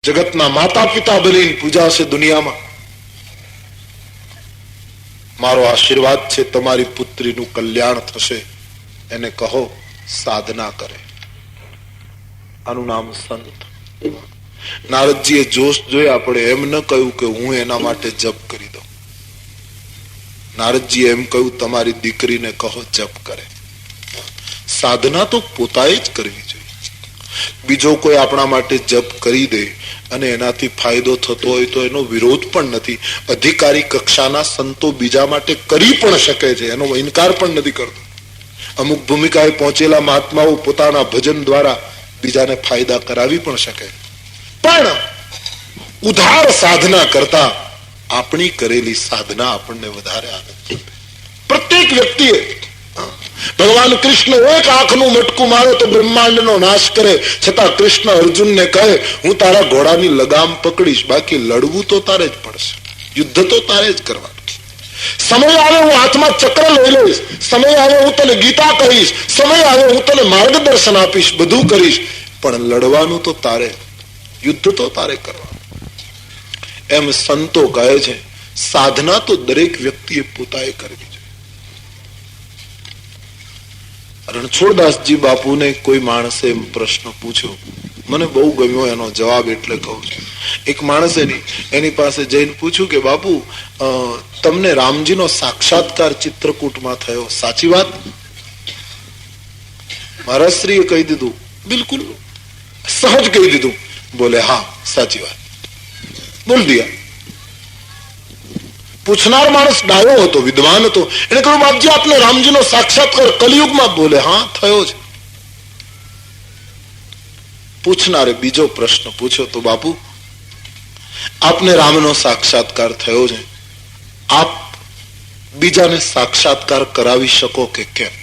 જગતના માતા પિતા બનીને પૂજાશે દુનિયામાં. મારો આશીર્વાદ છે, તમારી પુત્રીનું કલ્યાણ થશે. એને કહો સાધના કરે. આનું નામ સંત. નારદજીએ જોશ જોયા, પણ એમ ન કહ્યું કે હું એના માટે જપ કરી દઉં. નારદજીએ એમ કહ્યું, તમારી દીકરીને કહો જપ કરે. સાધના તો પોતાએ જ કરવી જોઈએ. બીજો કોઈ આપણા માટે જપ કરી દે અને એનાથી ફાયદો થતો હોય તો એનો વિરોધ પણ નથી. અધિકારી કક્ષાના સંતો બીજા માટે કરી પણ શકે છે, એનો ઇનકાર પણ નથી કરતો. અમુક ભૂમિકાએ પહોંચેલા મહાત્માઓ પોતાના ભજન દ્વારા બીજાને ફાયદા કરાવી પણ શકે. પણ ઉધાર સાધના કરતા આપણી કરેલી સાધના આપણને વધારે આનંદ આપે. પ્રત્યેક વ્યક્તિએ ભગવાન કૃષ્ણ એક આંખનું મટકું મારે તો બ્રહ્માંડનો નાશ કરે, છતાં કૃષ્ણ અર્જુનને કહે હું તારા ઘોડાની લગામ પકડીશ, બાકી લડવું તો તારે જ પડશે, યુદ્ધ તો તારે જ કરવાનું. સમય આવે હું હાથમાં ચક્ર લઈ લઈશ, સમય આવે હું તને ગીતા કહીશ, સમય આવે હું તને માર્ગદર્શન આપીશ, બધું કરીશ, પણ લડવાનું તો તારે, યુદ્ધ તો તારે કરવાનું. એમ સંતો કહે છે સાધના તો દરેક વ્યક્તિએ પોતાએ કરવી જોઈએ. રણછોડદાસજી બાપુને કોઈ માણસે પ્રશ્ન પૂછ્યો, મને બહુ ગમ્યો એનો જવાબ, એટલે કહું છું. એક માણસે એની પાસે જઈને પૂછ્યું કે બાપુ તમને રામજીનો સાક્ષાત્કાર ચિત્રકૂટમાં થયો, સાચી વાત? મહારાજશ્રીએ કહી દીધું, બિલકુલ સહજ કહી દીધું. બોલે હા સાચી વાત, બોલ દિયા. પૂછનાર માણસ ડાયો હતો, વિદ્વાન હતો. એને કહ્યું બાપજી આપને રામજીનો સાક્ષાત્કાર કલિયુગમાં? બોલે હા થયો છે. પૂછનારે બીજો પ્રશ્ન પૂછ્યો, તો બાપુ આપને રામનો સાક્ષાત્કાર થયો છે, આપ બીજાને સાક્ષાત્કાર કરાવી શકો કે કેમ?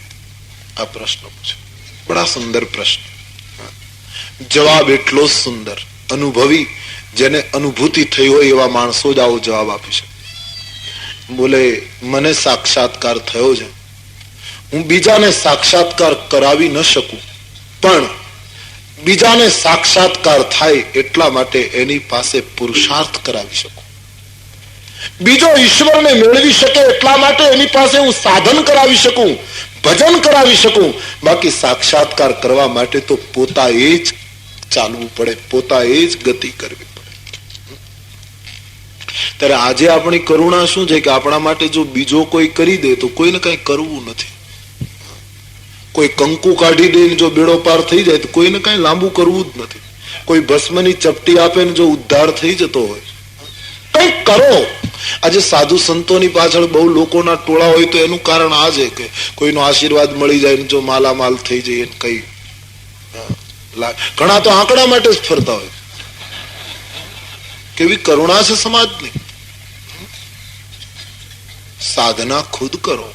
આ પ્રશ્ન પૂછ્યો. બડા સુંદર પ્રશ્ન. જવાબ એટલો જ સુંદર. અનુભવી, જેને અનુભૂતિ થઈ હોય એવા માણસો જ આવો જવાબ આપી શકે. બોલે મને સાક્ષાત્કાર થયો છે, હું બીજાને સાક્ષાત્કાર કરાવી ન શકું, પણ બીજાને સાક્ષાત્કાર થાય એટલા માટે એની પાસે પુરુષાર્થ કરાવી શકું. બીજો ઈશ્વરને મેળવી શકે એટલા માટે એની પાસે હું સાધન કરાવી શકું, ભજન કરાવી શકું. બાકી સાક્ષાત્કાર કરવા માટે તો પોતાએ જ ચાલવું પડે, પોતાએ જ ગતિ કરવી પડે. ત્યારે આજે આપણી કરુણા શું છે કે આપણા માટે જો બીજો કોઈ કરી દે તો કોઈને કઈ કરવું નથી. કોઈ કંકુ કાઢી દે જો બેડો પાર થઈ જાય તો કોઈને કઈ લાંબુ કરવું જ નથી. કોઈ ભસ્મની ચપટી આપે ને જો ઉદ્ધાર થઈ જતો હોય, કઈક કરો. આજે સાધુ સંતોની પાછળ બહુ લોકોના ટોળા હોય તો એનું કારણ આ છે કે કોઈનો આશીર્વાદ મળી જાય ને જો માલામાલ થઈ જાય કઈ. ઘણા તો આંકડા માટે જ ફરતા હોય. કેવી કરુણા છે સમાજની. સાધના ખુદ કરો.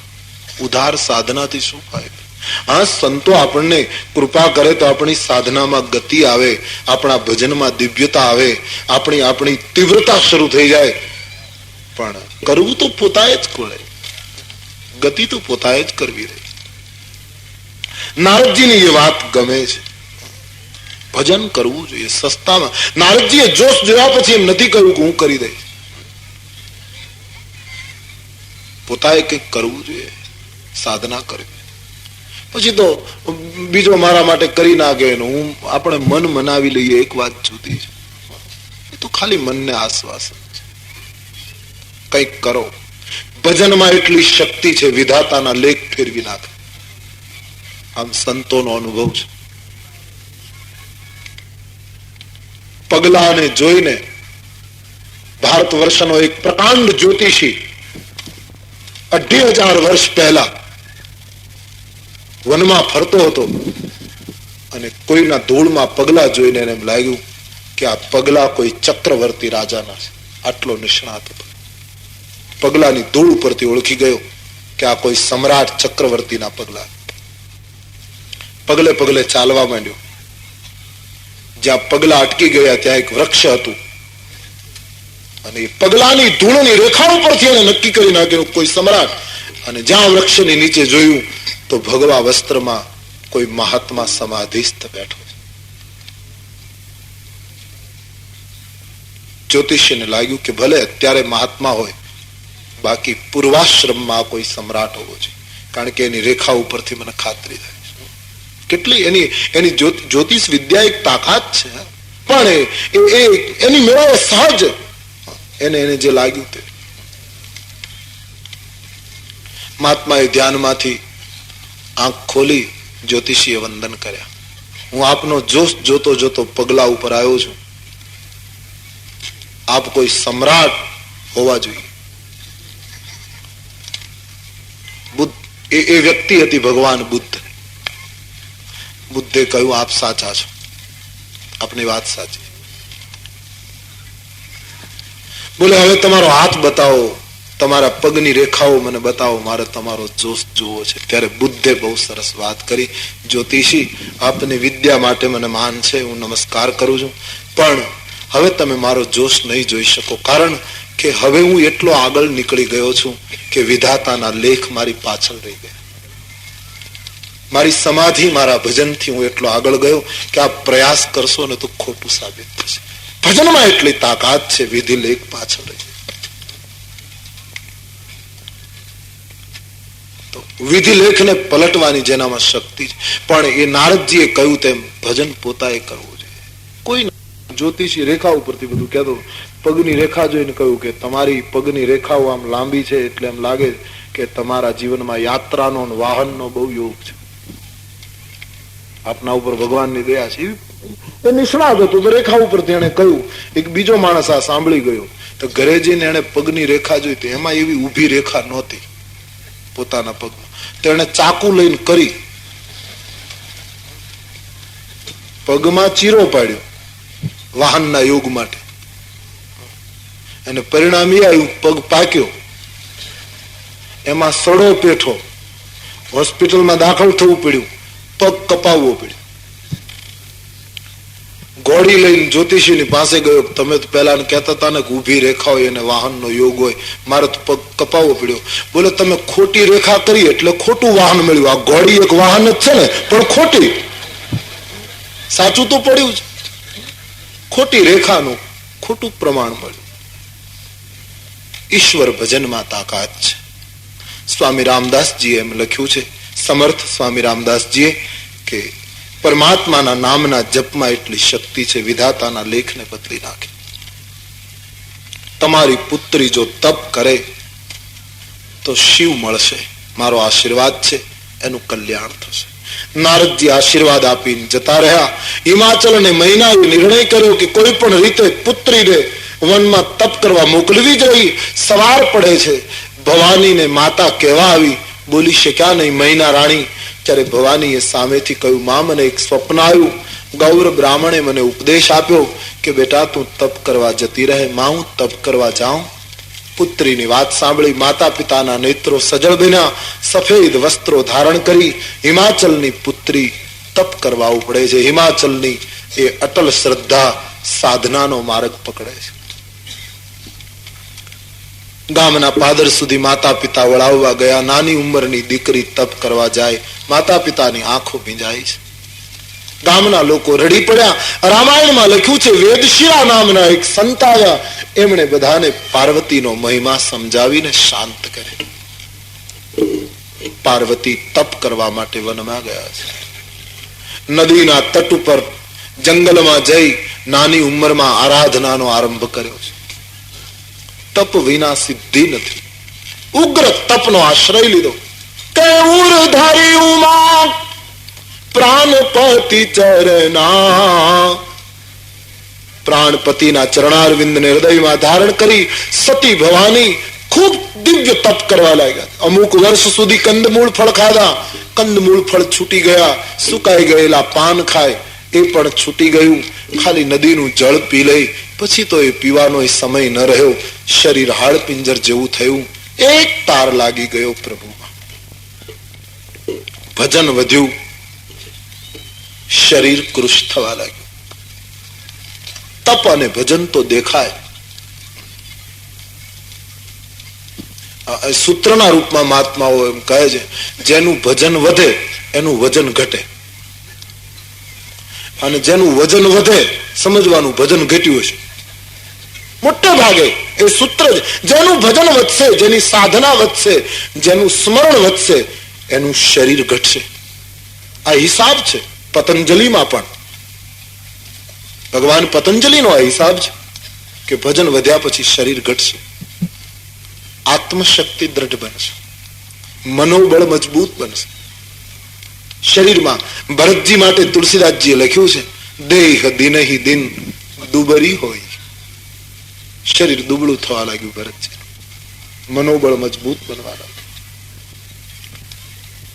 ઉધાર સાધનાથી શું ફાયદો? હા, સંતો આપણને કૃપા કરે તો આપણી સાધનામાં ગતિ આવે, આપણા ભજનમાં દિવ્યતા આવે, આપણી તીવ્રતા શરૂ થઈ જાય. પણ કરવું તો પોતાએ જ પડે, ગતિ તો પોતાએ જ કરવી રહી. નારદજીની એ વાત ગમે છે. ભજન કરવું જોઈએ સસ્તામાં. નારદજીએ જોશ જોયા પછી એમ નથી કહ્યું કે હું કરી દઈશ. પોતાએ કંઈક કરવું જોઈએ, સાધના કરવી. પછી તો બીજો મારા માટે કરી નાખે, આપણે મન મનાવી લઈએ, એક વાત જુદી છે. એ તો ખાલી મનને આશ્વાસન છે. કંઈક કરો. ભજનમાં એટલી શક્તિ છે, વિધાતાના લેખ ફેરવી નાખે. આમ સંતોનો અનુભવ છે. પગલાને જોઈને ભારત વર્ષનો એક પ્રકાંડ જ્યોતિષી 2000 વર્ષ પહેલા વનમાં ફરતો હતો અને કોઈના ધૂળમાં પગલા જોઈને એને એમ લાગ્યું કે આ પગલા કોઈ ચક્રવર્તી રાજાના છે. આટલો નિષ્ણાત હતો. પગલાની ધૂળ ઉપરથી ઓળખી ગયો કે આ કોઈ સમ્રાટ ચક્રવર્તીના પગલા. પગલે પગલે ચાલવા માંડ્યો. જ્યાં પગલા અટકી ગયા ત્યાં એક વૃક્ષ હતું અને એ પગલાની ધૂળની રેખા ઉપરથી એને નક્કી કરી નાખ્યું કોઈ સમ્રાટ. અને જ્યાં વૃક્ષની નીચે જોયું તો ભગવા વસ્ત્રમાં કોઈ મહાત્મા સમાધિસ્થ બેઠો છે. જ્યોતિષીને લાગ્યું કે ભલે અત્યારે મહાત્મા હોય, બાકી પૂર્વાશ્રમમાં કોઈ સમ્રાટ હોવો જોઈએ, કારણ કે એની રેખા ઉપરથી મને ખાતરી થાય કેટલી એની જ્યોતિષ વિદ્યા એક તાકાત છે, પણ એની મેળવે સહજ એને જે લાગ્યું તે. મહાત્માએ ધ્યાનમાંથી આંખ ખોલી જ્યોતિષીએ વંદન કર્યા. હું આપનો જોશ જોતો જોતો પગલા ઉપર આવ્યો છું. આપ કોઈ સમ્રાટ હોવા જોઈએ. બુદ્ધ એ વ્યક્તિ હતી ભગવાન બુદ્ધ. બુદ્ધે કહ્યું આપ સાચા છો, આપની વાત સાચી. બોલે હવે તમારો હાથ બતાવો, તમારા પગની રેખાઓ મને બતાવો, મારે તમારો જોશ જોવો છે. ત્યારે બુદ્ધે બહુ સરસ વાત કરી, જ્યોતિષી આપની વિદ્યા માટે મને માન છે, હું નમસ્કાર કરું છું, પણ હવે તમે મારો જોશ નહીં જોઈ શકો, કારણ કે હવે હું એટલો આગળ નીકળી ગયો છું કે વિધાતાના લેખ મારી પાછળ રહી ગયા. મારી સમાધિ, મારા ભજનથી હું એટલો આગળ ગયો કે આ પ્રયાસ કરશો ને તો ખોટું સાબિત થશે. ભજનમાં એટલી તાકાત છે, વિધિ લેખ પાછળ રહી. તો વિધિ લેખને પલટવાની જેનામાં શક્તિ છે, પણ એ નારદજીએ કહ્યું તેમ ભજન પોતાએ કરવું જોઈએ. કોઈ જ્યોતિષી રેખા ઉપરથી બધું કહેતો, પગની રેખા જોઈને કહ્યું કે તમારી પગની રેખાઓ આમ લાંબી છે એટલે એમ લાગે કે તમારા જીવનમાં યાત્રાનો વાહનનો બહુ યોગ છે, આપના ઉપર ભગવાનની દયા છે. એ નિષ્ણાત હતો, તો રેખા ઉપરથી એને કહ્યું. એક બીજો માણસ આ સાંભળી ગયો, તો ઘરે જઈને એને પગની રેખા જોઈ, તો એમાં એવી ઊભી રેખા નહોતી પોતાના પગમાં. તો એને ચાકુ લઈને કરી પગમાં ચીરો પાડ્યો વાહનના યોગ માટે, અને પરિણામ એ આવ્યું પગ પાક્યો, એમાં સડો પેઠો, હોસ્પિટલમાં દાખલ થવું પડ્યું, પગ કપાવવો પડ્યો. ઘોડી લઈને જ્યોતિષીની પાસે ગયો, તમે તો પહેલા કહેતા હતા ને કે ઊભી રેખા હોય અને વાહનનો યોગ હોય, મારે તો પગ કપાવવો પડ્યો. બોલે તમે ખોટી રેખા કરી એટલે ખોટું વાહન મળ્યું. આ ઘોડી એક વાહન જ છે ને, પણ ખોટી. સાચું તો પડ્યું છે, ખોટી રેખાનું ખોટું પ્રમાણ મળ્યું. ઈશ્વર ભજનમાં તાકાત છે. સ્વામી રામદાસજીએ એમ લખ્યું છે, સમર્થ સ્વામી રામદાસજીએ, કે પરમાત્માના નામના જપમાં એટલી શક્તિ છે, વિધાતાના લેખને બદલી નાખે. તમારી પુત્રી જો તપ કરે તો શિવ મળશે, મારો આશીર્વાદ છે, એનું કલ્યાણ થશે. નારદજી આશીર્વાદ આપીને જતા રહ્યા. હિમાચલ અને મહિનાએ નિર્ણય કર્યો કે કોઈ પણ રીતે પુત્રીને વનમાં તપ કરવા મોકલવી જ રહી. સવાર પડે છે, ભવાનીને માતા કહેવા આવી, બોલી શક્યા નહીં મહિના રાણી. ત્યારે ભવાનીએ સામેથી કહ્યું, માં મને એક સ્વપ્ન આવ્યું, ગૌર બ્રાહ્મણે મને ઉપદેશ આપ્યો કે બેટા તું તપ કરવા જતી રહે. માં હું તપ કરવા જાઉં? પુત્રીની વાત સાંભળી માતા પિતાના નેત્રો સજળ બન્યા. સફેદ વસ્ત્રો ધારણ કરી હિમાચલની પુત્રી તપ કરવા ઉપડે છે. હિમાચલની એ અટલ શ્રદ્ધા સાધનાનો માર્ગ પકડે છે. ગામના પાદર સુધી માતા પિતા વળાવવા ગયા. નાની ઉંમરની દીકરી તપ કરવા જાય, માતા પિતાની આંખો ભીંજાય છે. ગામના લોકો રડી પડ્યા. રામાયણમાં લખ્યું છે, વેદશિરા નામના એક સંત આવ્યા, એમણે બધાને પાર્વતીનો મહિમા સમજાવીને શાંત કરે. પાર્વતી તપ કરવા માટે વનમાં ગયા છે. નદીના તટ ઉપર જંગલમાં જઈ નાની ઉંમરમાં આરાધનાનો આરંભ કર્યો છે. તપ વિના સિદ્ધિ નથી. ઉગ્ર તપનો આશ્રય લીધો. કેઉર ધારી ઉમા પ્રાણપતિ ચરણા, પ્રાણપતિના ચરણારવિંદને હૃદયમાં ધારણ કરી સતી ભવાની ખૂબ દિવ્ય તપ કરવા લાગ્યા. અમુક વર્ષ સુધી કંદમૂળ ફળ ખાધા, કંદમૂળ ફળ છૂટી ગયા. સુકાઈ ગયેલા પાન ખાય, એ પણ છૂટી ગયું. ખાલી નદીનું જળ પી લઈ, પછી તો એ પીવાનો સમય ન રહ્યો. શરીર હાડપિંજર જેવું થયું. એક તાર લાગી ગયો પ્રભુમાં. ભજન વધ્યું, શરીર કૃશ થવા લાગ્યું. તપ અને ભજન તો દેખાય. સૂત્રના રૂપમાં મહાત્માઓ એમ કહે છે, જેનું ભજન વધે એનું વજન ઘટે, અને જેનું વજન વધે સમજવાનું ભજન ઘટ્યું છે. મોટે ભાગે એ સૂત્ર જ. જેનું ભજન વધશે, જેની સાધના વધશે, જેનું સ્મરણ વધશે, એનું શરીર ઘટશે. આ હિસાબ છે પતંજલિમાં પણ. ભગવાન પતંજલિનો આ હિસાબ છે કે ભજન વધ્યા પછી શરીર ઘટશે, આત્મશક્તિ દ્રઢ બનશે, મનોબળ મજબૂત બનશે શરીરમાં. ભરતજી માટે તુલસીદાસજીએ લખ્યું છે, દેહ દિનહિ દિન દુબરી હોય. શરીર દુબળું થવા લાગ્યું ભરતજી, મનોબળ મજબૂત બનવા લાગ્યું.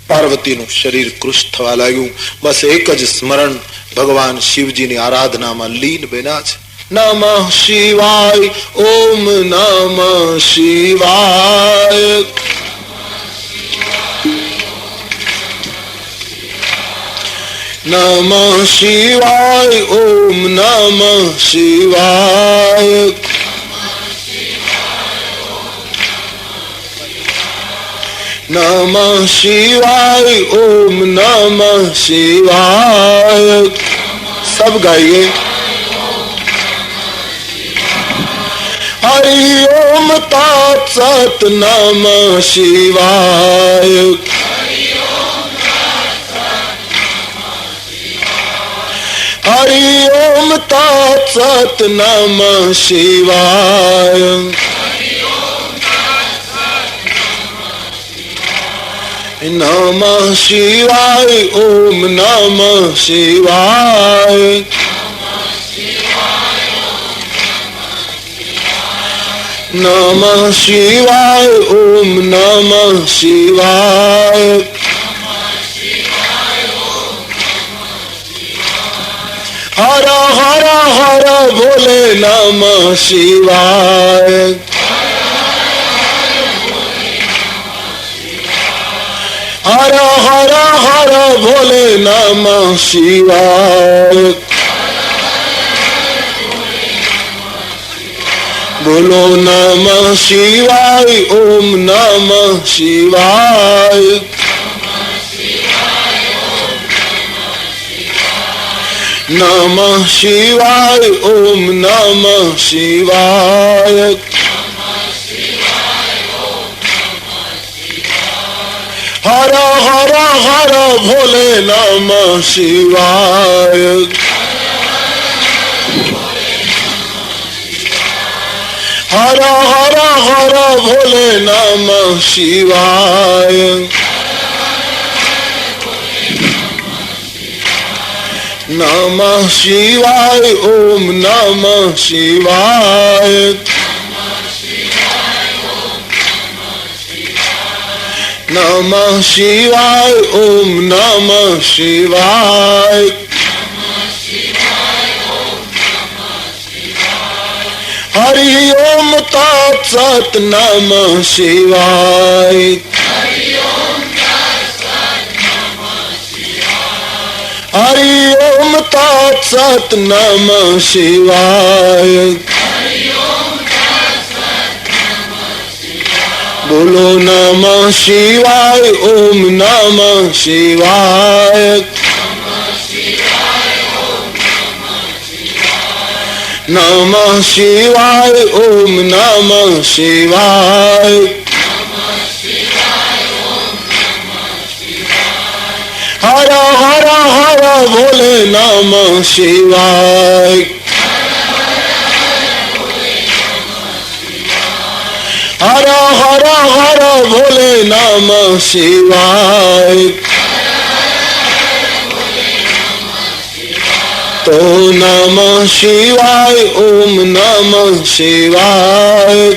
પાર્વતીનું શરીર કૃશ થવા લાગ્યું. બસ એક જ સ્મરણ ભગવાન શિવજીની આરાધનામાં લીન બન્યા છે. નમઃ શિવાય, ઓમ નમઃ શિવાય. નમઃ શિવાય, ઓમ નમઃ શિવાય. નમઃ શિવાય, ઓમ નમઃ શિવાય. સબ ગાઈએ. હરિ ઓમ તત્સત નમઃ શિવાય. હરિ ઓમ તત્સત નમઃ શિવાય. નમઃ શિવાય, ઓમ નમઃ શિવાય. નમઃ શિવાય, ઓમ નમઃ શિવાય. હર હર હર ભોલે નમઃ શિવાય. હર હર હર ભોલે નમઃ શિવાય. બોલો નમઃ શિવાય, ઓમ નમઃ શિવાય. નમઃ શિવાય, ઓમ નમઃ શિવાય. હર હર હર ભોલે નમઃ શિવાય. હર હર હર ભોલે નમઃ શિવાય. નમઃ શિવાય, ઓમ નમઃ શિવાય. નમઃ શિવાય, ઓમ નમઃ શિવાય. હરિ ઓમ તત્સત નમઃ શિવાય. હરિ ઓમ તત્સત નમઃ શિવાય. બોલો નમઃ શિવાય, ઓમ નમઃ શિવાય. નમઃ શિવાય, ઓમ નમઃ શિવાય. હર હર હર ભોલે નમઃ શિવાય. હર હર હર ભોલે નમઃ શિવાય. તો નમઃ શિવાય, ઓમ નમઃ શિવાય.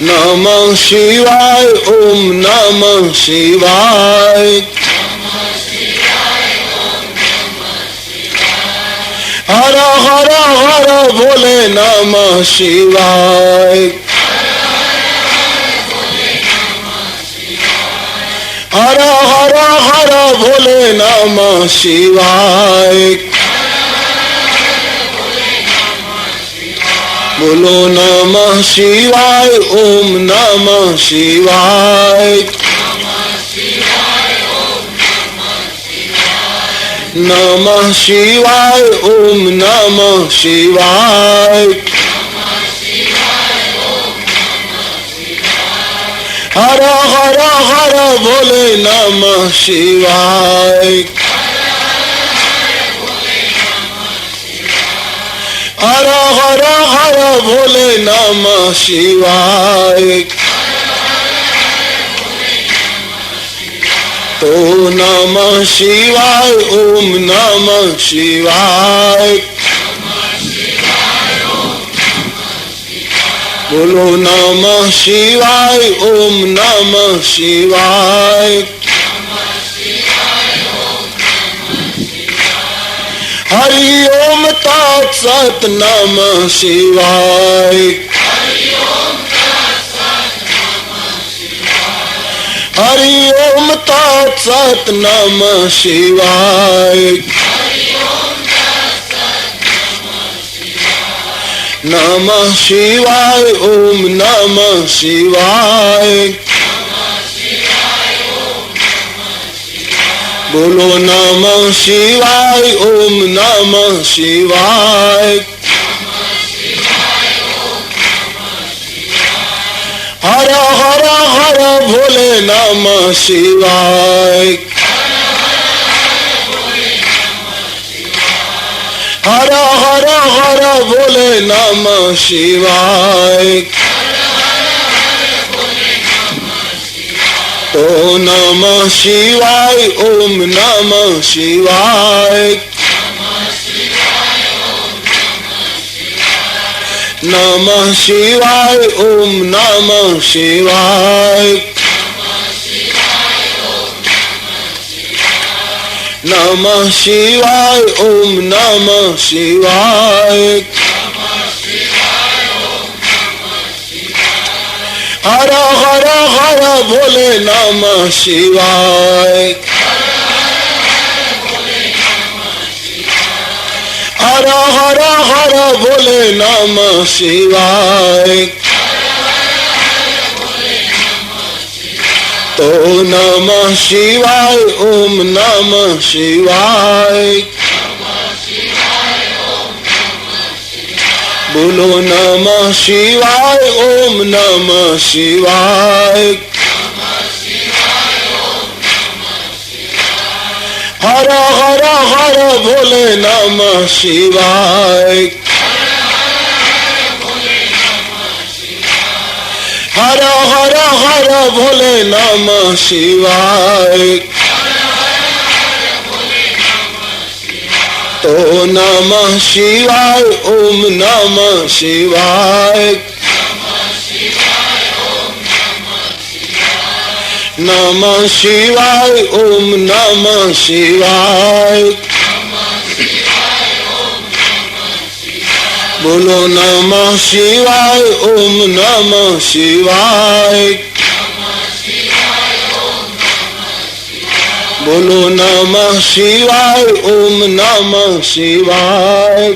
નમઃ શિવાય, ઓમ નમઃ શિવાય. હર હર હર ભોલે નમઃ શિવાય. હર હર હર ભોલે નમઃ શિવાય. બોલો નમઃ શિવાય, ઓમ નમઃ શિવાય. नमः शिवाय ओम नमः शिवाय हर हर हर भोले नमः शिवाय हर हर हर भोले नमः शिवाय तो नमः शिवाय ओम नमः शिवाय बोलो नमः शिवाय ओम नमः शिवाय हरि ओम तत्सत नमः शिवाय हरि ओम तत्सत नमः शिवाय नमः शिवाय ओम नमः शिवाय बोलो नमः शिवाय ओम नमः शिवाय हर हर हर भोले नमः शिवाय हर हर हर भोले नमः शिवाय तो नमः शिवाय ओम नमः शिवाय नमः शिवाय ओम नमः शिवाय नमः शिवाय ओम नमः शिवाय हर हर हर भोले नमः शिवाय हर हर हर भोले नमः शिवाय तो नमः शिवाय ओम नमः शिवाय बोलो नमः शिवाय ओम नमः शिवाय हर हर हर भोले नमः शिवाय हर हर हर भोले नमः शिवाय तो नमः शिवाय ओम नमः शिवाय नमः शिवाय ओम नमः शिवाय बोलो नमः शिवाय ओम नमः शिवाय बोलो नमः शिवाय ओम नमः शिवाय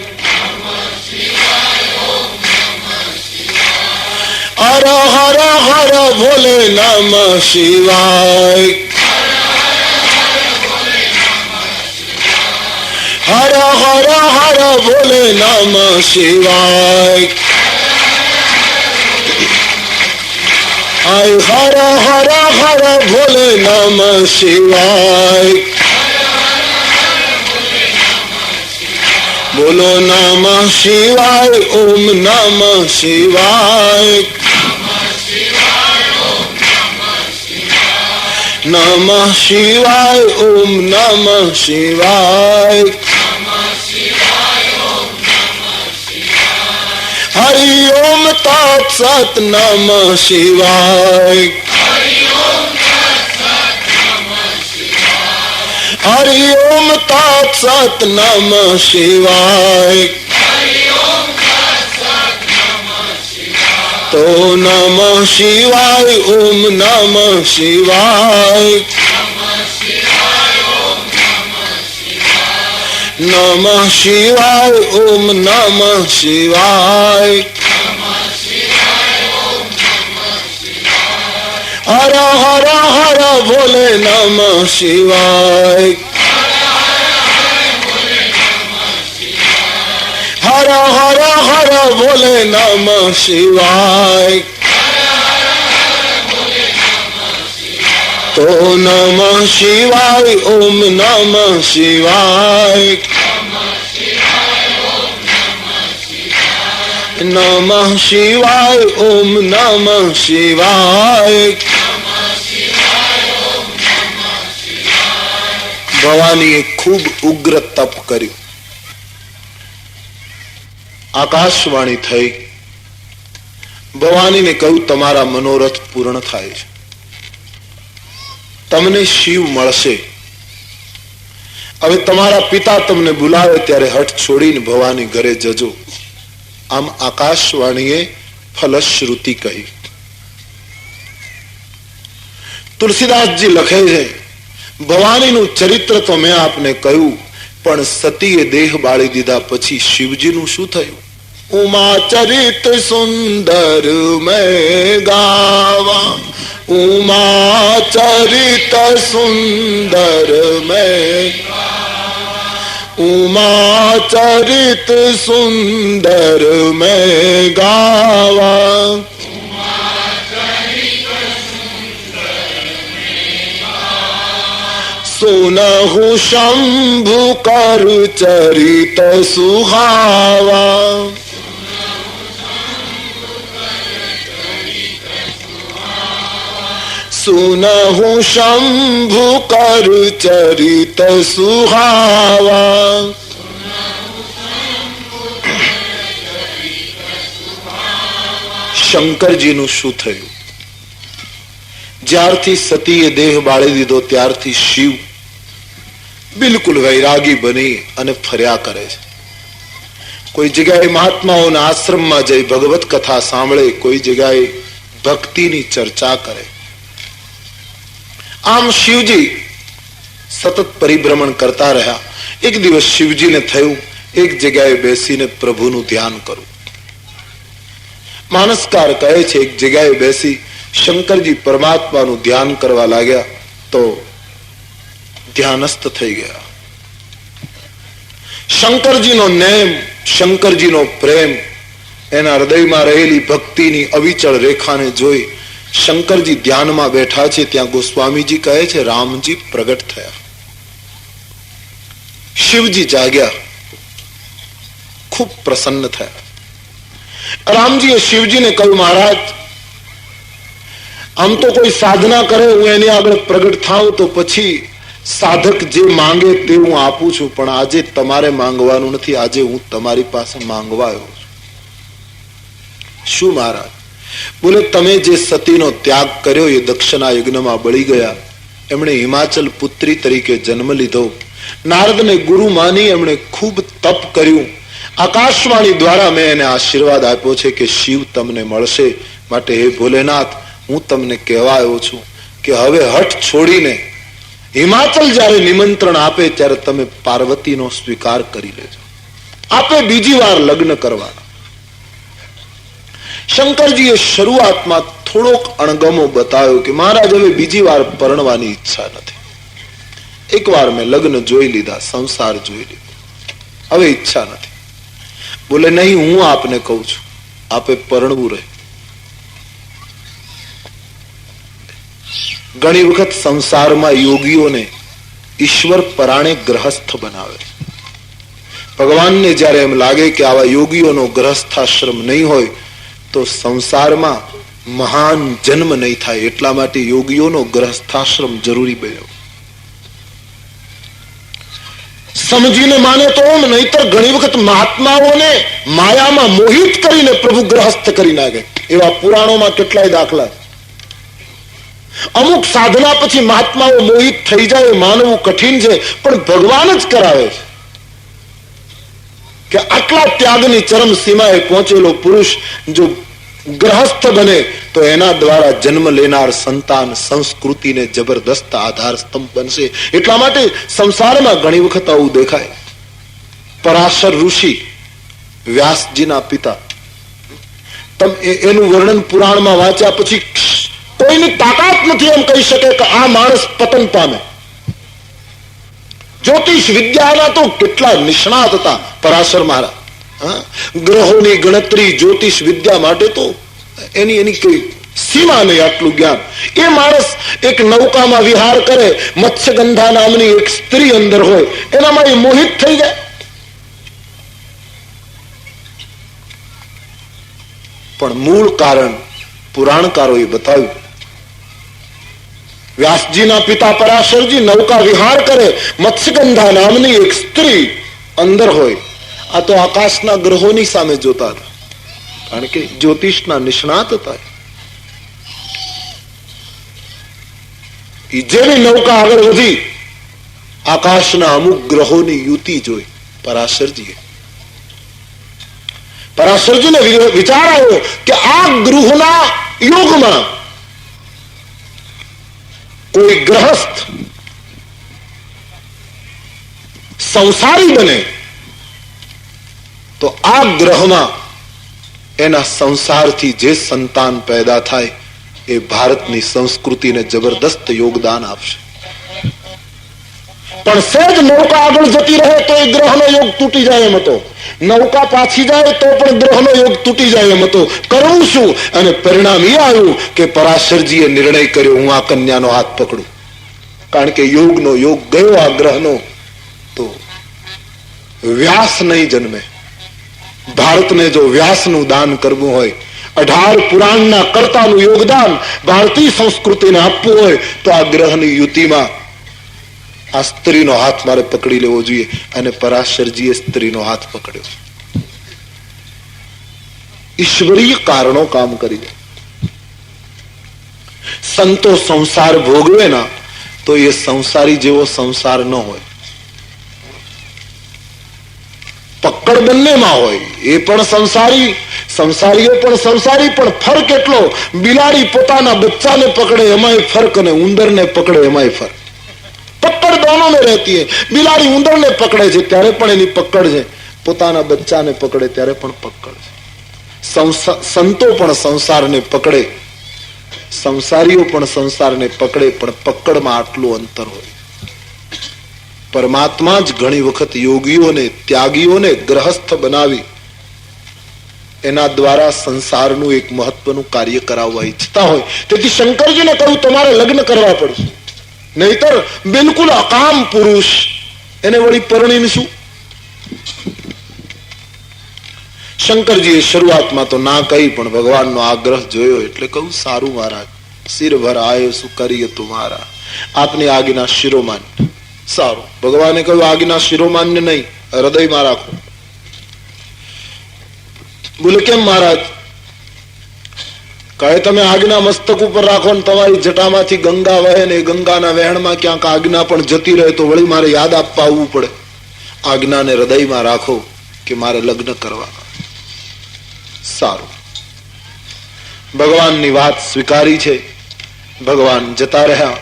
हर हर हर भोले नमः शिवाय हर हर हर भोले नमः शिवाय हर हर हर भोले नमः शिवाय बोलो नमः शिवाय ओम नमः शिवाय नमः शिवाय ओम नमः शिवाय हरि ओम तत्सत नमः शिवाय हरि ओम तत्सत नमः शिवाय तो नमः शिवाय ओम नमः शिवाय नमः शिवाय ओम नमः शिवाय हर हर हर भोले नमः शिवाय હર હર હર બોલે નમઃ શિવાય, તો નમઃ શિવાય, ઓમ નમઃ શિવાય, નમઃ શિવાય, ઓમ નમઃ શિવાય. ભવાનીએ ખૂબ ઉગ્ર તપ કર્યું. આકાશવાણી થઈ. ભવાનીને કહ્યું, તમારા મનોરથ પૂર્ણ થાય છે, તમને શિવ મળશે. હવે તમારા પિતા તમને બોલાવે ત્યારે હઠ છોડીને ભવાની ઘરે જજો. આમ આકાશવાણીએ ફલશ્રુતિ કહી. તુલસીદાસજી લખે છે, ભવાનીનું ચરિત્ર તો મેં આપને કહ્યું, પણ સતીએ દેહ બાળી દીધા પછી શિવજીનું શું થયું? ઉમા ચરિત સુંદર મેં ગાવા, ઉમા ચરિત સુંદર મેં, ઉમા ચરિત સુંદર મેં ગાવા, સુનહુ શંભુ કર ચરિત સુહાવા, સુનહુ શંભુ કર ચરિત સુહાવા. શંકરજીનું શું થયું? જ્યારથી સતીએ દેહ બાળી દીધો ત્યારથી શિવ બિલકુલ વૈરાગી બની અને ફર્યા કરે છે. કોઈ જગ્યાએ મહાત્માઓના આશ્રમમાં જઈ ભગવત કથા સાંભળે, કોઈ જગ્યાએ ભક્તિની ચર્ચા કરે. આમ શિવજી સતત પરિભ્રમણ કરતા રહ્યા. એક દિવસ શિવજીને થયું એક જગ્યાએ બેસીને પ્રભુનું ધ્યાન કરું. માનસકાર કહે છે, એક જગ્યાએ બેસી શંકરજી પરમાત્માનું ધ્યાન કરવા લાગ્યા તો ધ્યાનસ્થ થઈ ગયા. શંકરજીનો નેમ, શંકરજીનો પ્રેમ, એના હૃદયમાં રહેલી ભક્તિની અવિચળ રેખાને જોઈ શંકરજી ધ્યાનમાં બેઠા છે. ત્યાં ગોસ્વામીજી કહે છે, રામજી પ્રગટ થયા. શિવજી જાગ્યા, ખૂબ પ્રસન્ન થયા. રામજીએ શિવજીને કહ્યું, મહારાજ, આમ તો કોઈ સાધના કરે, હું એની આગળ પ્રગટ થાઉં તો પછી સાધક જે માંગે તે હું આપું છું, પણ આજે તમારે માંગવાનું નથી. આજે હું તમારી પાસે માંગવા આવ્યો છું. શું મહારાજ? બોલે, તમે જે સતીનો ત્યાગ કર્યો એ દક્ષના યજ્ઞમાં બળી ગયા. એમણે હિમાચલ પુત્રી તરીકે જન્મ લીધો. નારદને ગુરુ માની એમણે ખૂબ તપ કર્યું. આકાશવાણી દ્વારા મેં એને આશીર્વાદ આપ્યો છે કે શિવ તમને મળશે. માટે હે ભોલેનાથ, હું તમને કહેવા આવ્યો છું કે હવે હઠ છોડીને હિમાચલ જયારે નિમંત્રણ આપે ત્યારે તમે પાર્વતીનો સ્વીકાર કરી લેજો. આપે બીજી વાર લગ્ન કરવાના. શંકરજીએ શરૂઆતમાં થોડોક અણગમો બતાવ્યો કે મહારાજ, હવે બીજી વાર પરણવાની ઈચ્છા નથી. એકવાર મેં લગ્ન જોઈ લીધા, સંસાર જોઈ લીધો, હવે ઈચ્છા નથી. બોલે, નહીં, હું આપને કહું છું, આપે પરણવું રહે. ઘણી વખત સંસારમાં યોગીઓને ઈશ્વર પરાણે ગ્રહસ્થ બનાવે. ભગવાનને જયારે એમ લાગે કે આવા યોગીઓનો ગ્રહસ્થાશ્રમ નહીં હોય તો સંસારમાં મહાન જન્મ નહીં થાય, એટલા માટે યોગીઓનો ગ્રહસ્થાશ્રમ જરૂરી બન્યો. સમજીને માને તો ઓમ, નહીતર ઘણી વખત મહાત્માઓને માયામાં મોહિત કરીને પ્રભુ ગ્રહસ્થ કરી નાખે. એવા પુરાણોમાં કેટલાય દાખલા. અમુક સાધના પછી મહાત્માઓ મોહિત થઈ જાય, માનવું કઠિન છે, પણ ભગવાન જ કરાવે છે કે આટલા ત્યાગની ચરમ સીમાએ પહોંચેલો પુરુષ જો ગ્રહસ્થ બને તો એના દ્વારા જન્મ લેનાર સંતાન સંસ્કૃતિને જબરદસ્ત આધાર સ્તંભ બનશે. એટલા માટે સંસારમાં ઘણી વખત આવું દેખાય. પરાશર ઋષિ, વ્યાસજીના પિતા, તમે એનું વર્ણન પુરાણમાં વાંચ્યા પછી કોઈની તાકાત નથી એમ કહી શકે કે આ માણસ પતન પામે. જ્યોતિષ વિદ્યાના તો કેટલા નિષ્ણાત હતા પરાશર મહારાજ. ગ્રહોની ગણતરી જ્યોતિષ વિદ્યા માટે તો એની કોઈ સીમા નહીં. આટલું જ્ઞાન એ માણસ એક નૌકામાં વિહાર કરે, મત્સ્યગંધા નામની એક સ્ત્રી અંદર હોય, એનામાં એ મોહિત થઈ જાય. પણ મૂળ કારણ પુરાણકારોએ બતાવ્યું. વ્યાસજીના પિતા પરાશરજી નૌકા વિહાર કરે, મત્સ્યગંધા નામની એક સ્ત્રી અંદર હોય. આ તો આકાશના ગ્રહોની સામે જોતા હતા, કારણ કે જ્યોતિષના નિષ્ણાત હતા. જેવી નૌકા આગળ વધી, આકાશના અમુક ગ્રહોની યુતિ જોઈ પરાશરજીને વિચાર આવ્યો કે આ ગૃહના યોગમાં કોઈ ગ્રહસ્થ સંસારી બને તો આ ગ્રહમાં એના સંસારથી જે સંતાન પેદા થાય એ ભારતની સંસ્કૃતિને જબરદસ્ત યોગદાન આપશે. પણ સહેજ નૌકા આગળ જતી રહે તો એ ગ્રહનો યોગ તૂટી જાય એમ હતો. નૌકા પાછી જાય તો પણ ગ્રહનો યોગ તૂટી જાય એમ હતો. કરવું શું? અને પરિણામ એ આવ્યું કે પરાશરજીએ નિર્ણય કર્યો, હું આ કન્યાનો હાથ પકડું. કારણ કે યોગનો યોગ ગયો આ ગ્રહનો તો વ્યાસ નહીં જન્મે. ભારતને જો વ્યાસનું દાન કરવું હોય, 18 પુરાણના કર્તાનું યોગદાન ભારતીય સંસ્કૃતિને આપવું હોય તો આ ગ્રહની યુતિમાં આ સ્ત્રીનો હાથ મારે પકડી લેવો જોઈએ. અને પરાશરજીએ સ્ત્રીનો હાથ પકડ્યો. ઈશ્વરીય કારણો કામ કરી દે. સંતો સંસાર ભોગવે ના તો એ સંસારી જેવો સંસાર ન હોય. પકડ બંનેમાં હોય. એ પણ સંસારી, સંસારીઓ પણ સંસારી. પણ ફરક એટલો, બિલાડી પોતાના બચ્ચાને પકડે એમાંય ફરક, અને ઉંદરને પકડે એમાંય ફરક. પકડ દોનો ને રહેતી હૈ. બિલાડી ઉંદરને પકડે છે ત્યારે પણ એની પકડ છે, પોતાના બચ્ચાને પકડે ત્યારે પણ પકડ છે. સંતો પણ સંસારને પકડે, સંસારીઓ પણ સંસારને પકડે, પણ પકડમાં આટલું અંતર હોય. પરમાત્મા જ ઘણી વખત યોગીઓને, ત્યાગીઓને ગ્રહસ્થ બનાવી એના દ્વારા સંસારનું એક મહત્વનું કાર્ય કરાવવા ઈચ્છતા હોય. તેથી શંકરજીને કહ્યું તમારે લગ્ન કરવા પડશે, નહીતર બિલકુલ અકામ પુરુષ એને વળી પરણીશું. શંકરજીએ શરૂઆતમાં તો ના કહી, પણ ભગવાનનો આગ્રહ જોયો એટલે કહું સારું મહારાજ, શિરભર આયો શું કરીએ તુમારા, આપની આજ્ઞા શિરોમાન્ય. સારું. ભગવાને કહ્યું આજ્ઞા શિરોમાન્ય નહીં, હૃદયમાં રાખો. બોલે કેમ મહારાજ? કહે તમે આજ્ઞા મસ્તક ઉપર રાખો ને તમારી જટામાંથી ગંગા વહે ને ગંગાના વહેણમાં ક્યાંક આજ્ઞા પણ જતી રહે તો વળી મારે યાદ આપવા આવવું પડે. આજ્ઞાને હૃદયમાં રાખો કે મારે લગ્ન કરવા. સારું. ભગવાનની વાત સ્વીકારી છે. ભગવાન જતા રહ્યા.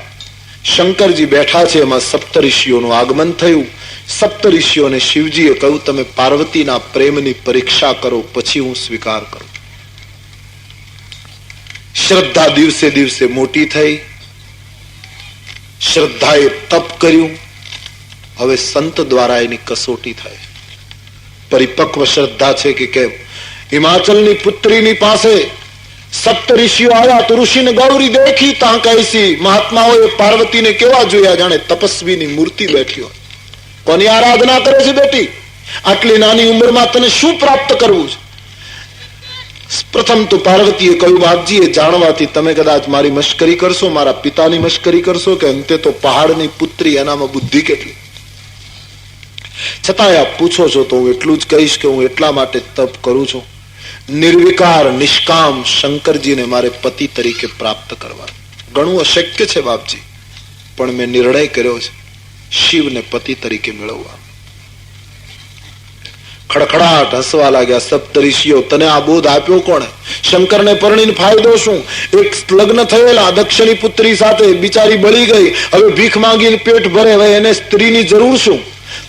શંકરજી બેઠા છે. એમાં સપ્તઋષિઓનું આગમન થયું. સપ્તઋષિઓને શિવજીએ કહ્યું તમે પાર્વતીના પ્રેમની પરીક્ષા કરો, પછી હું સ્વીકાર કરું. શ્રદ્ધા દિવસે દિવસે મોટી થઈ. શ્રદ્ધાએ તપ કર્યું. હવે સંત દ્વારા એની કસોટી થાય. પરિપક્વ શ્રદ્ધા છે કે કેમ? હિમાચલની પુત્રીની પાસે સપ્ત ઋષિઓ આવ્યા તો ઋષિને ગૌરી દેખી તાં કૈસી. મહાત્માઓએ પાર્વતીને કેવા જોયા જાણે તપસ્વીની મૂર્તિ બેઠી હોય. કોની આરાધના કરે છે બેટી? આટલી નાની ઉંમરમાં તને શું પ્રાપ્ત કરવું છે? પ્રથમ તો પાર્વતીએ કહ્યું બાપજી એ જાણવાથી તમે કદાચ મારી મશ્કરી કરશો, મારા પિતાની મશ્કરી કરશો, કે અંતે તો પહાડની પુત્રી, એનામાં બુદ્ધિ કેટલી. છતાંય આપ પૂછો છો તો હું એટલું જ કહીશ કે હું એટલા માટે તપ કરું છું, નિર્વિકાર નિષ્કામ શંકરજીને મારે પતિ તરીકે પ્રાપ્ત કરવા. ઘણું અશક્ય છે બાપજી, પણ મેં નિર્ણય કર્યો છે શિવને પતિ તરીકે મેળવવા. ખડખડાટ હસવા લાગ્યા સપ્તઋષિઓ. તને આ બોધ આપ્યો કોણે? શંકરને પરણીને ફાયદો શું? એક લગ્ન થયેલા દક્ષિણી પુત્રી સાથે બિચારી બળી ગઈ, હવે ભીખ માંગીને પેટ ભરે, હવે એને સ્ત્રીની જરૂર શું?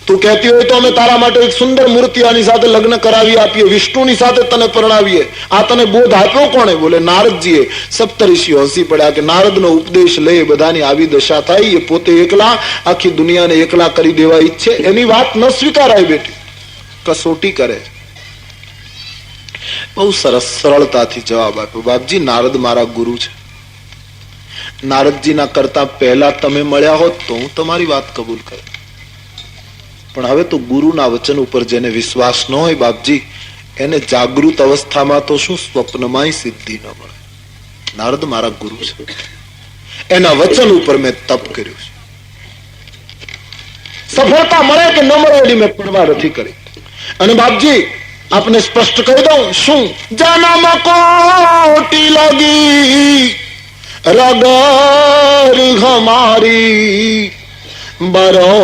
તું કહેતી હોય તો અમે તારા માટે એક સુંદર મૂર્તિ આની સાથે લગ્ન કરાવી આપીએ, વિષ્ણુની સાથે તને પરણાવીએ. આ તને બોધ આપ્યો કોણે? બોલે નારદજીએ. સપ્તઋષિઓ હસી પડ્યા કે નારદનો ઉપદેશ લે બધાની આવી દશા થાય. એ પોતે એકલા આખી દુનિયાને એકલા કરી દેવા ઈચ્છે, એની વાત ન સ્વીકારાય બેટી. કસોટી કરે. બહુ સરસ સરળતાથી જવાબ આપ્યો. બાપજી, નારદ મારા ગુરુ છે. નારદજીના કરતા પહેલા તમે મળ્યા હોત તો હું તમારી વાત કબૂલ કરે, પણ હવે તો ગુરુના વચન ઉપર જેને વિશ્વાસ ન હોય બાપજી, એને જાગૃત અવસ્થામાં તો શું, સ્વપ્નમાંય સિદ્ધિ ન મળે. નારદ મારા ગુરુ છે, એના વચન ઉપર મેં તપ કર્યું છે. સફળતા મળે કે ન મળે એની મેં પરવા નથી કરી. અને બાપજી આપને સ્પષ્ટ કહી દઉં, શું જન્મ કોટી લગી રગર હમારી બરો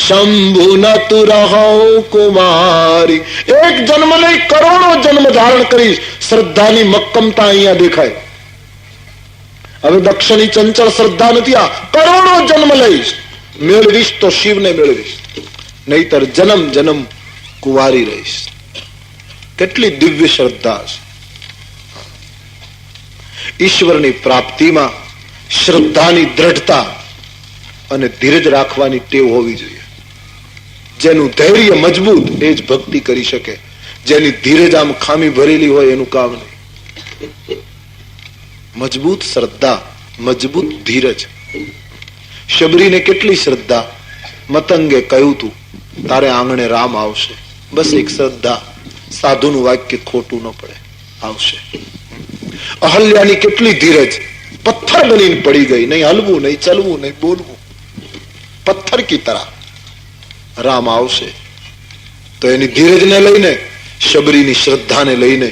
શંભુ ન તુ રહો કુમારી. એક જન્મ નહીં, કરોડો જન્મ ધારણ કરીશ. શ્રદ્ધાની મક્કમતા અહીંયા દેખાય. હવે દક્ષની ચંચળ શ્રદ્ધા નથી, આ કરોડો જન્મ લઈશ, મેળવીશ તો શિવને મેળવીશ, નહીતર જન્મ જન્મ કુંવારી રહીશ. કેટલી દિવ્ય શ્રદ્ધા છે. ઈશ્વરની પ્રાપ્તિમાં શ્રદ્ધાની દ્રઢતા અને ધીરજ રાખવાની ટેવ હોવી જોઈએ. જેનું ધૈર્ય મજબૂત એ જ ભક્તિ કરી શકે. જેની ધીરજ આમ ખામી ભરેલી હોય એનું કામ નહીં. મજબૂત શ્રદ્ધા, મજબૂત ધીરજ. શબરીને કેટલી શ્રદ્ધા. મતંગે કહ્યું તું તારે આંગણે રામ આવશે. બસ એક શ્રદ્ધા, સાધુનું વાક્ય ખોટું ન પડે, આવશે. અહલ્યાની કેટલી ધીરજ. પથ્થર બનીને પડી ગઈ, નહીં હલવું, નહીં ચલવું, નહીં બોલવું, પથ્થર કી તરહ. રામ આવશે. તો એની ધીરજને લઈને, શબરીની શ્રદ્ધાને લઈને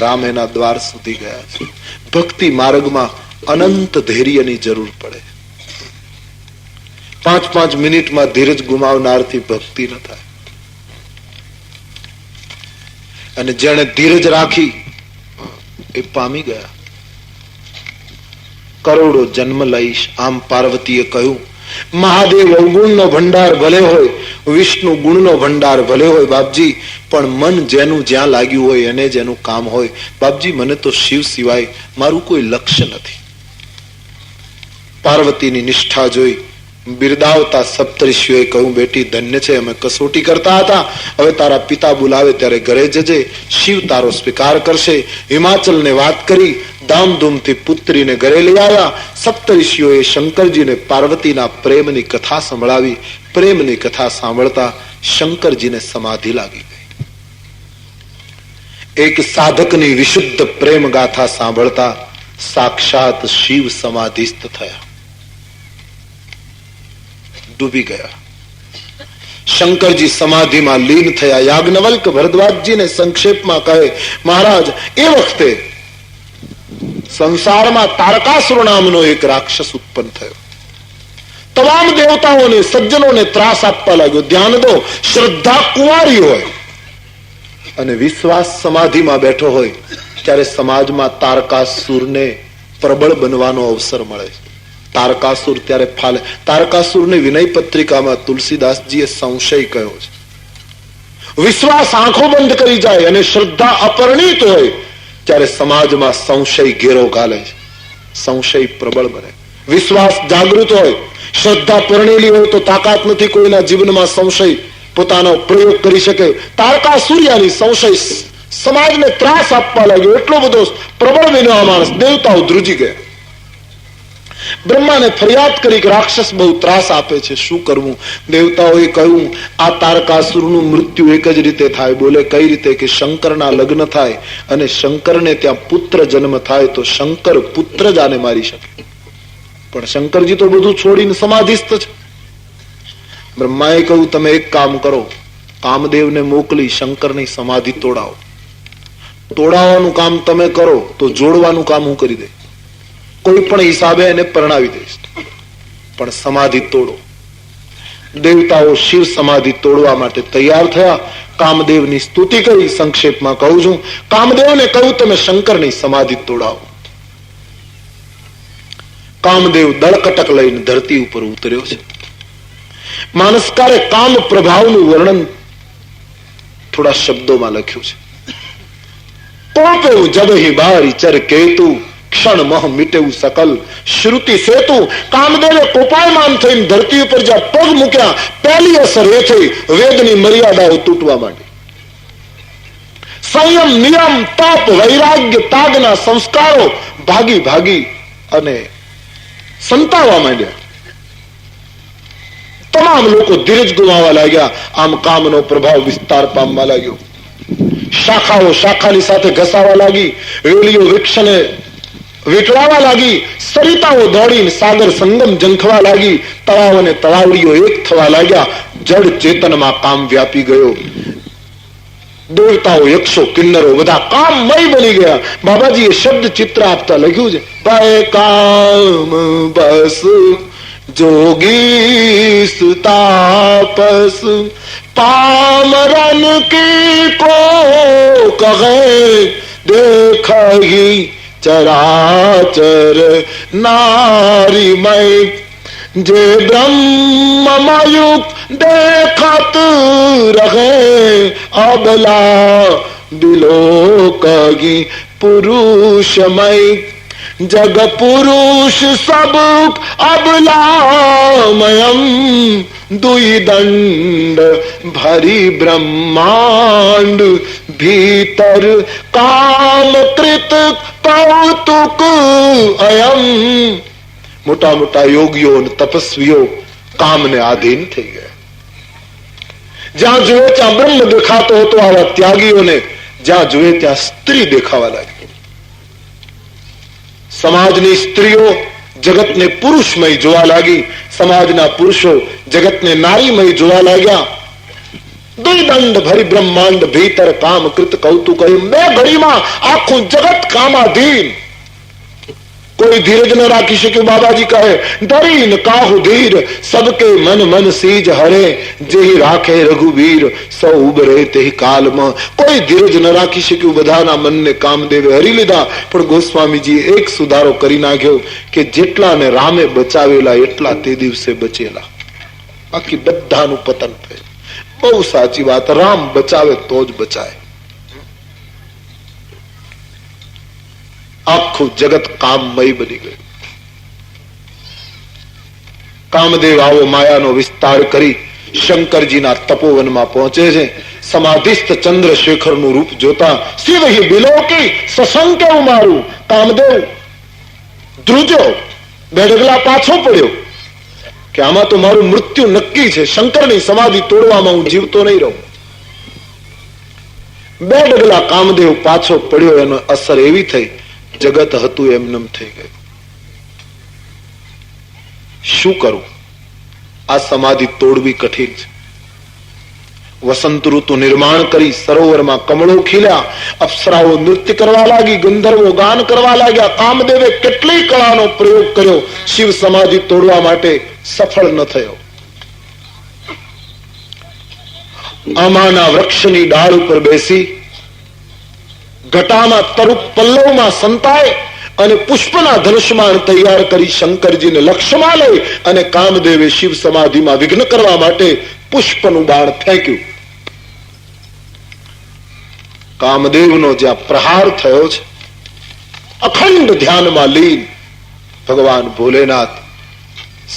રામ એના દ્વાર સુધી ગયા છે. ભક્તિ માર્ગમાં અનંત ધૈર્યની જરૂર પડે. 5 મિનિટમાં ધીરજ ગુમાવનારથી ભક્તિ ન થાય. અને જેણે ધીરજ રાખી એ પામી ગયા. કરોડો જન્મ લઈશ. આમ પાર્વતીએ કહ્યું, મહાદેવ અવગુણનો ભંડાર ભલે હોય, વિષ્ણુ ગુણનો ભંડાર ભલે હોય બાપજી, પણ મન જેનું જ્યાં લાગ્યું હોય એને જેનું કામ હોય. બાપજી, મને તો શિવ સિવાય મારું કોઈ લક્ષ્ય નથી. પાર્વતીની નિષ્ઠા જોઈ બિરદાવતા સપ્તર્ષિઓએ કહ્યું, બેટી ધન્ય છે, અમે કસોટી કરતા હતા, હવે તારા પિતા બોલાવે ત્યારે ઘરે જજે, શિવ તારો સ્વીકાર કરશે. હિમાચલને વાત કરી, ધામધૂમથી પુત્રીને ઘરે લઈ આવ્યા. સપ્તર્ષિઓએ શંકરજીને પાર્વતીના પ્રેમની કથા સંભળાવી. પ્રેમની કથા સાંભળતા શંકરજીને સમાધિ લાગી ગઈ. એક સાધકની વિશુદ્ધ પ્રેમ ગાથા સાંભળતા સાક્ષાત શિવ સમાધિસ્થ થયા, ડૂબી ગયા. શંકરજી સમાધિમાં લીન થયા. યાજ્ઞવલ્ક ભરદ્વાજજીને સંક્ષેપમાં કહે, મહારાજ, એ વખતે સંસારમાં તારકાસુર નામનો એક રાક્ષસ ઉત્પન્ન થયો. તમામ દેવતાઓને, સજ્જનોને ત્રાસ આપવા લાગ્યો. ધ્યાન દો, શ્રદ્ધા કુંવારી હોય અને વિશ્વાસ સમાધિમાં બેઠો હોય ત્યારે સમાજમાં તારકાસુરને પ્રબળ બનવાનો અવસર મળે. તારકાસુર ત્યારે ફાલે. તારકાસુરની વિનય પત્રિકામાં તુલસીદાસજીએ સંશય કહ્યો છે. વિશ્વાસ આંખો બંધ કરી જાય અને શ્રદ્ધા અપરિણિત હોય ત્યારે સમાજમાં સંશય ઘેરો ગાલે છે. સંશય પ્રબળ બને. વિશ્વાસ જાગૃત હોય, શ્રદ્ધા પરણેલી હોય તો તાકાત નથી કોઈના જીવનમાં સંશય પોતાનો પ્રયોગ કરી શકે. તારકાસુર્યાની સંશય સમાજને ત્રાસ આપવા લાગ્યો. એટલો બધો પ્રબળ બન્યો આ માણસ, દેવતાઓ ધ્રુજી ગયા. બ્રહ્માને ફરિયાદ કરી કે રાક્ષસ બહુ ત્રાસ આપે છે, શું કરવું? દેવતાઓએ કહ્યું, આ તારકાસુરનું મૃત્યુ એક જ રીતે થાય. બોલે, કઈ રીતે? કે શંકરના લગ્ન થાય અને શંકરને ત્યાં પુત્ર જન્મ થાય તો શંકર પુત્ર જ આને મારી શકે. પણ શંકરજી તો બધું છોડીને સમાધિસ્થ છે. બ્રહ્માએ કહ્યું, તમે એક કામ કરો, કામદેવને મોકલી શંકરની સમાધિ તોડાવો. તોડાવવાનું કામ તમે કરો તો જોડવાનું કામ હું કરી દઈશ. કોઈ પણ હિસાબે એને પરણાવી દઈશ, પણ સમાધિ તોડો. દેવતાઓ શિવ સમાધિ તોડવા માટે તૈયાર થયા. કામદેવની સ્તુતિ કરી. સંક્ષેપમાં કહું છું, કામદેવને કહ્યું, તમે શંકરની સમાધિ તોડાવો. કામદેવ દળકટક લઈને ધરતી ઉપર ઉતર્યો છે. માનસકારે કામ પ્રભાવનું વર્ણન થોડા શબ્દોમાં લખ્યું છે. કોપેવું જબ હિ બારી ચર કેતુ, ક્ષણ મહ મીટેવું સકલ શ્રુતિ સેતુ. કામદેવે કોપાયમાન થઈને ધરતી ઉપર જ્યાં પગ મૂક્યા, પહેલી અસર એ થઈ વેદની મર્યાદાઓ તૂટવા માંડી. સંયમ, નિયમ, તપ, વૈરાગ્ય, ત્યાગના સંસ્કારો ભાગી ભાગી અને સંતાવા માંડ્યા. તમામ લોકો ધીરજ ગુમાવવા લાગ્યા. આમ કામનો પ્રભાવ વિસ્તાર પામવા લાગ્યો. શાખાઓ શાખાની સાથે ઘસાવા લાગી, વેલીઓ વૃક્ષને વીંટળાવા લાગી, સરિતાઓ દોડીને સાગર સંગમ ઝંખવા લાગી, તળાવ અને તળાવડીઓ એક થવા લાગ્યા. જડ ચેતનમાં કામ વ્યાપી ગયો. દેવતાઓ, યક્ષો, કિન્નરો બધા કામમય બની ગયા. બાબાજીએ શબ્દ ચિત્ર આપતા લખ્યું છે, ભાઈ કામ બસ જોગી સુતાપસ પામરન કી કો કહે દેખી ચરાચર નારીમય જે બ્રહ્મયુક્ત દેખત રહે અબલા બિલોકગી પુરુષમય જગ પુરુષ સબ અબલામયમ દ્વિદંડ ભરી બ્રહ્માંડ ભીતર કામ કૃત કૌતુક અયમ. મોટા મોટા યોગીઓ અને તપસ્વીઓ કામને આધીન થઈ ગયા. જ્યાં જોયે ત્યાં બ્રહ્મ દેખાતો હતો. આવા ત્યાગીઓને જ્યાં જોયે ત્યાં સ્ત્રી દેખાવા લાગી. સમાજની સ્ત્રીઓ જગતને પુરુષમય જોવા લાગી. સમાજના પુરુષો જગતને નારીમય જોવા લાગ્યા. દ્વિદંડ ભરી બ્રહ્માંડ ભીતર કામ કૃત કૌતુક. બે ઘડીમાં આખું જગત કામાધીન. કોઈ ધીરજ ન રાખી શક્યું. બાબાજી કહે, ધરીન કાહુ ધીર સબકે મન મન સીજ હરે જેહી રાખે રઘુવીર સૌ ઉબરે તેહી કાલમાં. કોઈ ધીરજ ન રાખી શક્યું. બધાના મનને કામદેવે હરી લીધા. પણ ગોસ્વામીજીએ એક સુધારો કરી નાખ્યો કે જેટલાને રામે બચાવેલા એટલા તે દિવસે બચેલા. બાકી બધાનું પતન થયું. બહુ સાચી વાત. રામ બચાવે તો જ બચાય. આખું જગત કામમય બની ગયું. કામદેવ આવો માયાનો વિસ્તાર કરી શંકરજીના તપોવનમાં પહોંચે છે. સમાધિસ્થ ચંદ્રશેખરનું રૂપ જોતા શિવ બિલોકી સશંકે મારું. કામદેવ ધ્રુજો, બે ડગલા પાછો પડ્યો કે આમાં તો મારું મૃત્યુ નક્કી છે. શંકરની સમાધિ તોડવામાં હું જીવતો નહીં રહું. બે ડગલા કામદેવ પાછો પડ્યો. એનો અસર એવી થઈ, જગત હતું એમનેમ થઈ ગયું. શું કરું? આ સમાધિ તોડવી કઠિન છે. વસંત ઋતુ નિર્માણ કરી સરોવરમાં કમળો ખીલ્યા. અપ્સરાઓ નૃત્ય કરવા લાગી, ગંધર્વો ગાન કરવા લાગ્યા. કામદેવે કેટલી કળાનો પ્રયોગ કર્યો. શિવ સમાધિ તોડવા માટે સફળ ન થયો. આમાના વૃક્ષની ડાળ ઉપર બેસી ઘટામાં તરુપ પલ્લવમાં સંતાય અને પુષ્પના ધનુષ્માન તૈયાર કરી શંકરજીને લક્ષ્યમાં લઈ અને કામદેવે શિવ સમાધિમાં વિઘ્ન કરવા માટે પુષ્પનું બાણ ફેંક્યું. કામદેવનો જ્યાં પ્રહાર થયો છે, અખંડ ધ્યાનમાં લીન ભગવાન ભોલેનાથ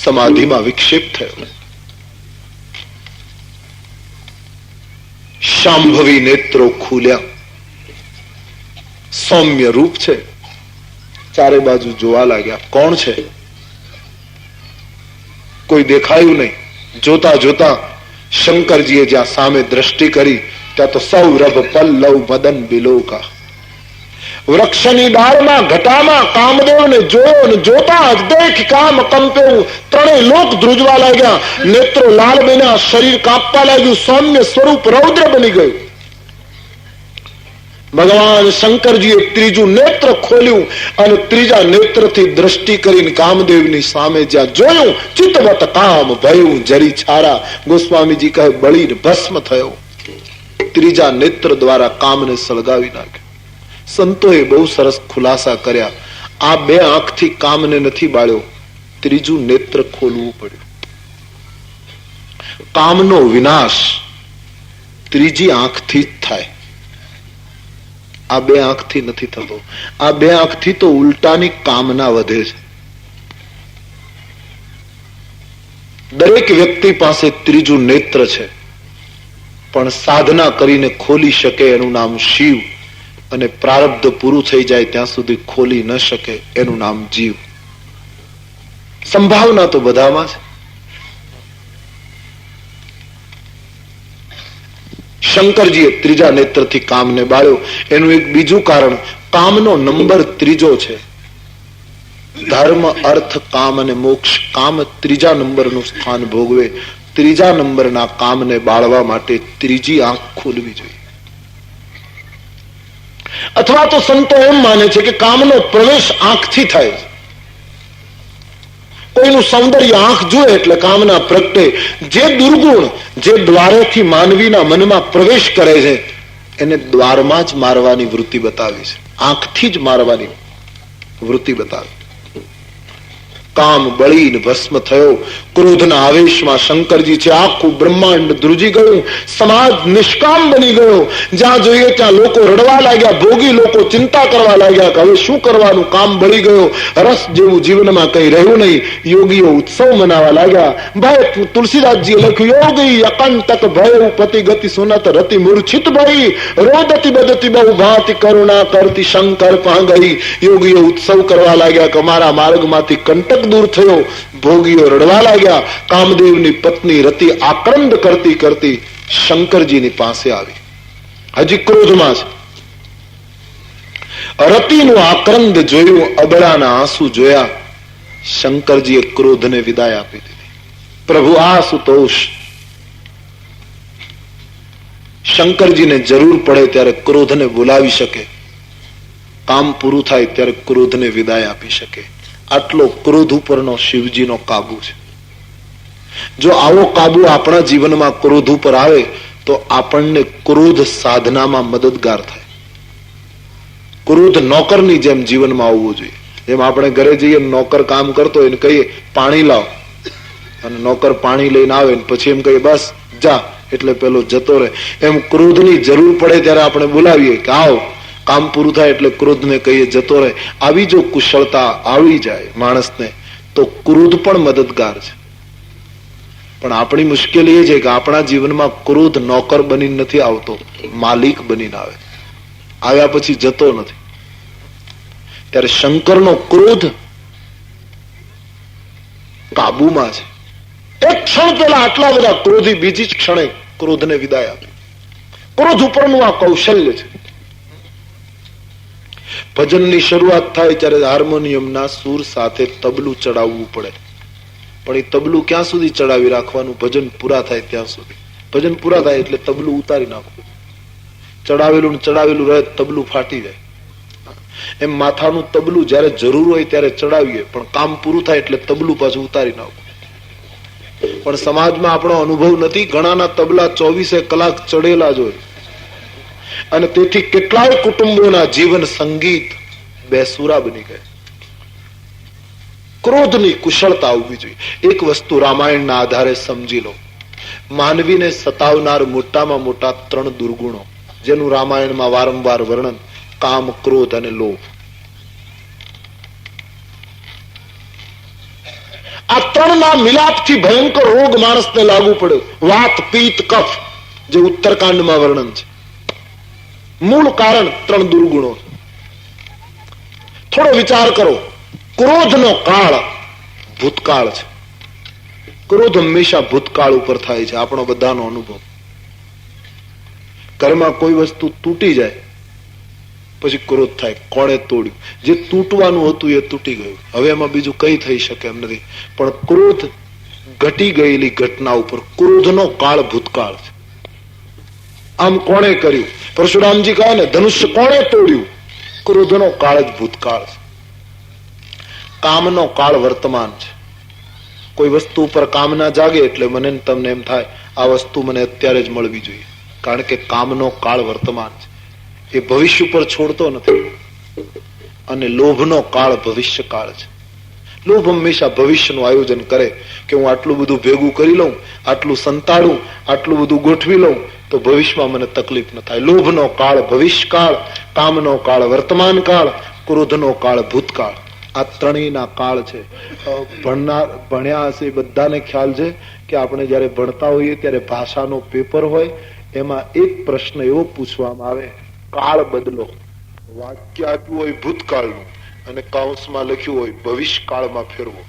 સમાધિમાં વિક્ષેપ થયો. શાંભવી નેત્રો ખુલ્યા. સૌમ્ય રૂપ છે. ચારે બાજુ જોવા લાગ્યા. કોણ છે? કોઈ દેખાયું નહીં. જોતા જોતા શંકરજીએ જ્યાં સામે દ્રષ્ટિ કરી ત્યાં તો સૌરભ પલ્લવ મદન બિલોકા. વૃક્ષની ડાળમાં ઘટામાં કામદેવને જોયો ને જોતા જ દેખ કામ કંપ્યું. ત્રણેય લોક ધ્રુજવા લાગ્યા. નેત્રો લાલ બન્યા, શરીર કાંપવા લાગ્યું. સૌમ્ય સ્વરૂપ રૌદ્ર બની ગયું. ભગવાન શંકરજીએ ત્રીજું નેત્ર ખોલ્યું અને ત્રીજા નેત્રથી દ્રષ્ટિ કરીને કામદેવની સામે જ્યાં જોયું, ચિત્તવત કામ ભયું જરી છારા. ગોસ્વામીજી કહે, બળીને ભસ્મ થયો. ત્રીજા નેત્ર દ્વારા કામને સળગાવી નાખ્યો. સંતોએ બહુ સરસ ખુલાસા કર્યા. આ બે આંખથી કામને નથી બાળ્યો, ત્રીજું નેત્ર ખોલવું પડ્યું. કામનો વિનાશ ત્રીજી આંખથી જ થાય. આ બે આંખથી નથી થતો. આ બે આંખથી તો ઉલટાની કામના વધે છે. દરેક વ્યક્તિ પાસે ત્રીજું નેત્ર છે. પણ સાધના કરીને ખોલી શકે એનું નામ શિવ, અને પ્રારબ્ધ પૂરું થઈ જાય ત્યાં સુધી ખોલી ન શકે એનું નામ જીવ. સંભાવના તો બધામાં છે. શંકરજીએ ત્રીજા નેત્રથી કામને બાળ્યો. એનું એક બીજું કારણ, કામનો નંબર ત્રીજો છે. ધર્મ, અર્થ, કામ અને મોક્ષ. કામ ત્રીજા નંબરનું સ્થાન ભોગવે. ત્રીજા નંબરના કામને બાળવા માટે ત્રીજી આંખ ખોલવી જોઈએ. અથવા તો સંતો એમ માને છે કે કામનો પ્રવેશ આંખથી થાય છે. કોઈનું સૌંદર્ય આંખ જુએ એટલે કામના પ્રગટે. જે દુર્ગુણ જે દ્વારેથી માનવીના મનમાં પ્રવેશ કરે છે એને દ્વારમાં જ મારવાની વૃત્તિ બતાવી છે, આંખથી જ મારવાની વૃત્તિ બતાવી. કામ બળીને ભસ્મ થયો. ક્રોધના આવેશમાં શંકરજી છે આખું બ્રહ્માંડ ધ્રુજી ગયું. સમાજ નિષ્કામ બની ગયો. જ્યાં જોઈએ ત્યાં લોકો રડવા લાગ્યા, ભોગી લોકો ચિંતા કરવા લાગ્યા કે હવે શું કરવાનું, કામ બળી ગયો. રસ જેવું જીવનમાં કઈ રહ્યું નહીં. યોગીઓ ઉત્સવ મનાવવા લાગ્યા. ભાઈ તુલસીદાસજીએ લખ્યું, યોગી અકંટક ભય પતિ ગતિ સુનત રતિ મૂર્છિત ભઈ રોદતી બદતી બહુ ભાંતિ કરુણા કરતી શંકર પાંગઈ. યોગીઓ ઉત્સવ કરવા લાગ્યા કે અમારા માર્ગમાંથી કંટક દૂર થયો. ભોગીઓ રડવા લાગ્યા. કામદેવની પત્ની રતિ આક્રંદ કરતી કરતી શંકરજીની પાસે આવી. હજી ક્રોધમાં છે. રતિનું આક્રંદ જોયું, અબળાના આંસુ જોયા. શંકરજીએ ક્રોધને વિદાય આપી દીધી. પ્રભુ આશુતોષ શંકરજીને જરૂર પડે ત્યારે ક્રોધને બોલાવી શકે, કામ પૂરું થાય ત્યારે ક્રોધને વિદાય આપી શકે. આટલો ક્રોધ ઉપરનો શિવજીનો કાબુ છે. જો આવો કાબુ આપણા જીવનમાં ક્રોધ ઉપર આવે તો આપણને ક્રોધ સાધનામાં મદદગાર થાય. ક્રોધ નોકરની જેમ જીવનમાં આવવું જોઈએ. જેમ આપણે ઘરે જઈએ, નોકર કામ કરતો હોય ને કહીએ પાણી લાવ, અને નોકર પાણી લઈને આવે ને પછી એમ કહીએ બસ જા, એટલે પેલો જતો રહે. એમ ક્રોધની જરૂર પડે ત્યારે આપણે બોલાવીએ કે આવ, કામ પૂરું થાય એટલે ક્રોધને કહીએ જતો રહે. આવી જો કુશળતા આવી જાય માણસને તો ક્રોધ પણ મદદગાર છે. પણ આપણી મુશ્કેલી એ છે કે આપણા જીવનમાં ક્રોધ નોકર બની નથી આવતો, માલિક બનીને આવે. આવ્યા પછી જતો નથી. ત્યારે શંકરનો ક્રોધ કાબુમાં છે. એક ક્ષણ પહેલા આટલા બધા ક્રોધી બીજી જ ક્ષણે ક્રોધને વિદાય આપી. ક્રોધ ઉપરનું આ કૌશલ્ય છે. ભજનની શરૂઆત થાય ત્યારે હાર્મોનિયમના સૂર સાથે તબલું ચડાવવું પડે. પણ એ તબલું ક્યાં સુધી ચડાવી રાખવાનું? ભજન પૂરા થાય ત્યાં સુધી. ભજન પૂરા થાય એટલે તબલું ઉતારી નાખવું. ચડાવેલું ચડાવેલું રહે, તબલું ફાટી જાય. એમ માથાનું તબલું જયારે જરૂર હોય ત્યારે ચડાવીએ, પણ કામ પૂરું થાય એટલે તબલું પાછું ઉતારી નાખવું. પણ સમાજમાં આપણો અનુભવ નથી. ઘણાના તબલા 24 કલાક ચડેલા જ હોય, અને તેથી કેટલાય કુટુંબોના જીવન સંગીત બેસુરા બની ગયા. ક્રોધની કુશળતા આવવી જોઈએ. એક વસ્તુ રામાયણના આધારે સમજી લો. માનવીને સતાવનાર મોટામાં મોટા 3 દુર્ગુણો, જેનું રામાયણમાં વારંવાર વર્ણન: કામ, ક્રોધ અને લોભ. આ 3ના મિલાપથી ભયંકર રોગ માણસને લાગુ પડ્યો. વાત, પિત્ત, કફ, જે ઉત્તરકાંડમાં વર્ણન છે. મૂળ કારણ 3 દુર્ગુણો. થોડો વિચાર કરો. ક્રોધનો કાળ ભૂતકાળ છે. ક્રોધ હંમેશા ભૂતકાળ ઉપર થાય છે. આપણો બધાનો અનુભવ. ઘરમાં કોઈ વસ્તુ તૂટી જાય પછી ક્રોધ થાય. કોણે તોડ્યું? જે તૂટવાનું હતું એ તૂટી ગયું, હવે એમાં બીજું કઈ થઈ શકે એમ નથી. પણ ક્રોધ ઘટી ગયેલી ઘટના ઉપર ક્રોધનો કાળ ભૂતકાળ છે. આમ કોણે કર્યું? પરશુરામજી કહે ને, ધનુષ્ય કોણે તોડ્યું? ક્રોધનો કાળ જ ભૂતકાળ છે. કામનો કાળ વર્તમાન છે. કોઈ વસ્તુ ઉપર કામના જાગે એટલે મને તમને એમ થાય આ વસ્તુ મને અત્યારે જ મળવી જોઈએ, કારણ કે કામનો કાળ વર્તમાન છે. એ ભવિષ્ય ઉપર છોડતો નથી. અને લોભનો કાળ ભવિષ્ય કાળ છે. લોભ હંમેશા ભવિષ્યનું આયોજન કરે કે હું આટલું બધું ભેગું કરી લઉં, આટલું સંતાડું, આટલું બધું ગોઠવી લઉં તો ભવિષ્યમાં મને તકલીફ ન થાય. લોભનો કાળ ભવિષ્ય કાળ, કામનો કાળ વર્તમાન કાળ, ક્રોધનો કાળ ભૂતકાળ. આ 3ના કાળ છે. ભણ્યા હશે બધાને ખ્યાલ છે કે આપણે જયારે ભણતા હોઈએ ત્યારે ભાષાનો પેપર હોય એમાં એક પ્રશ્ન એવો પૂછવામાં આવે, કાળ બદલો. વાક્ય આપ્યું હોય ભૂતકાળનું અને કૌંસમાં લખ્યું હોય ભવિષ્યકાળમાં ફેરવો.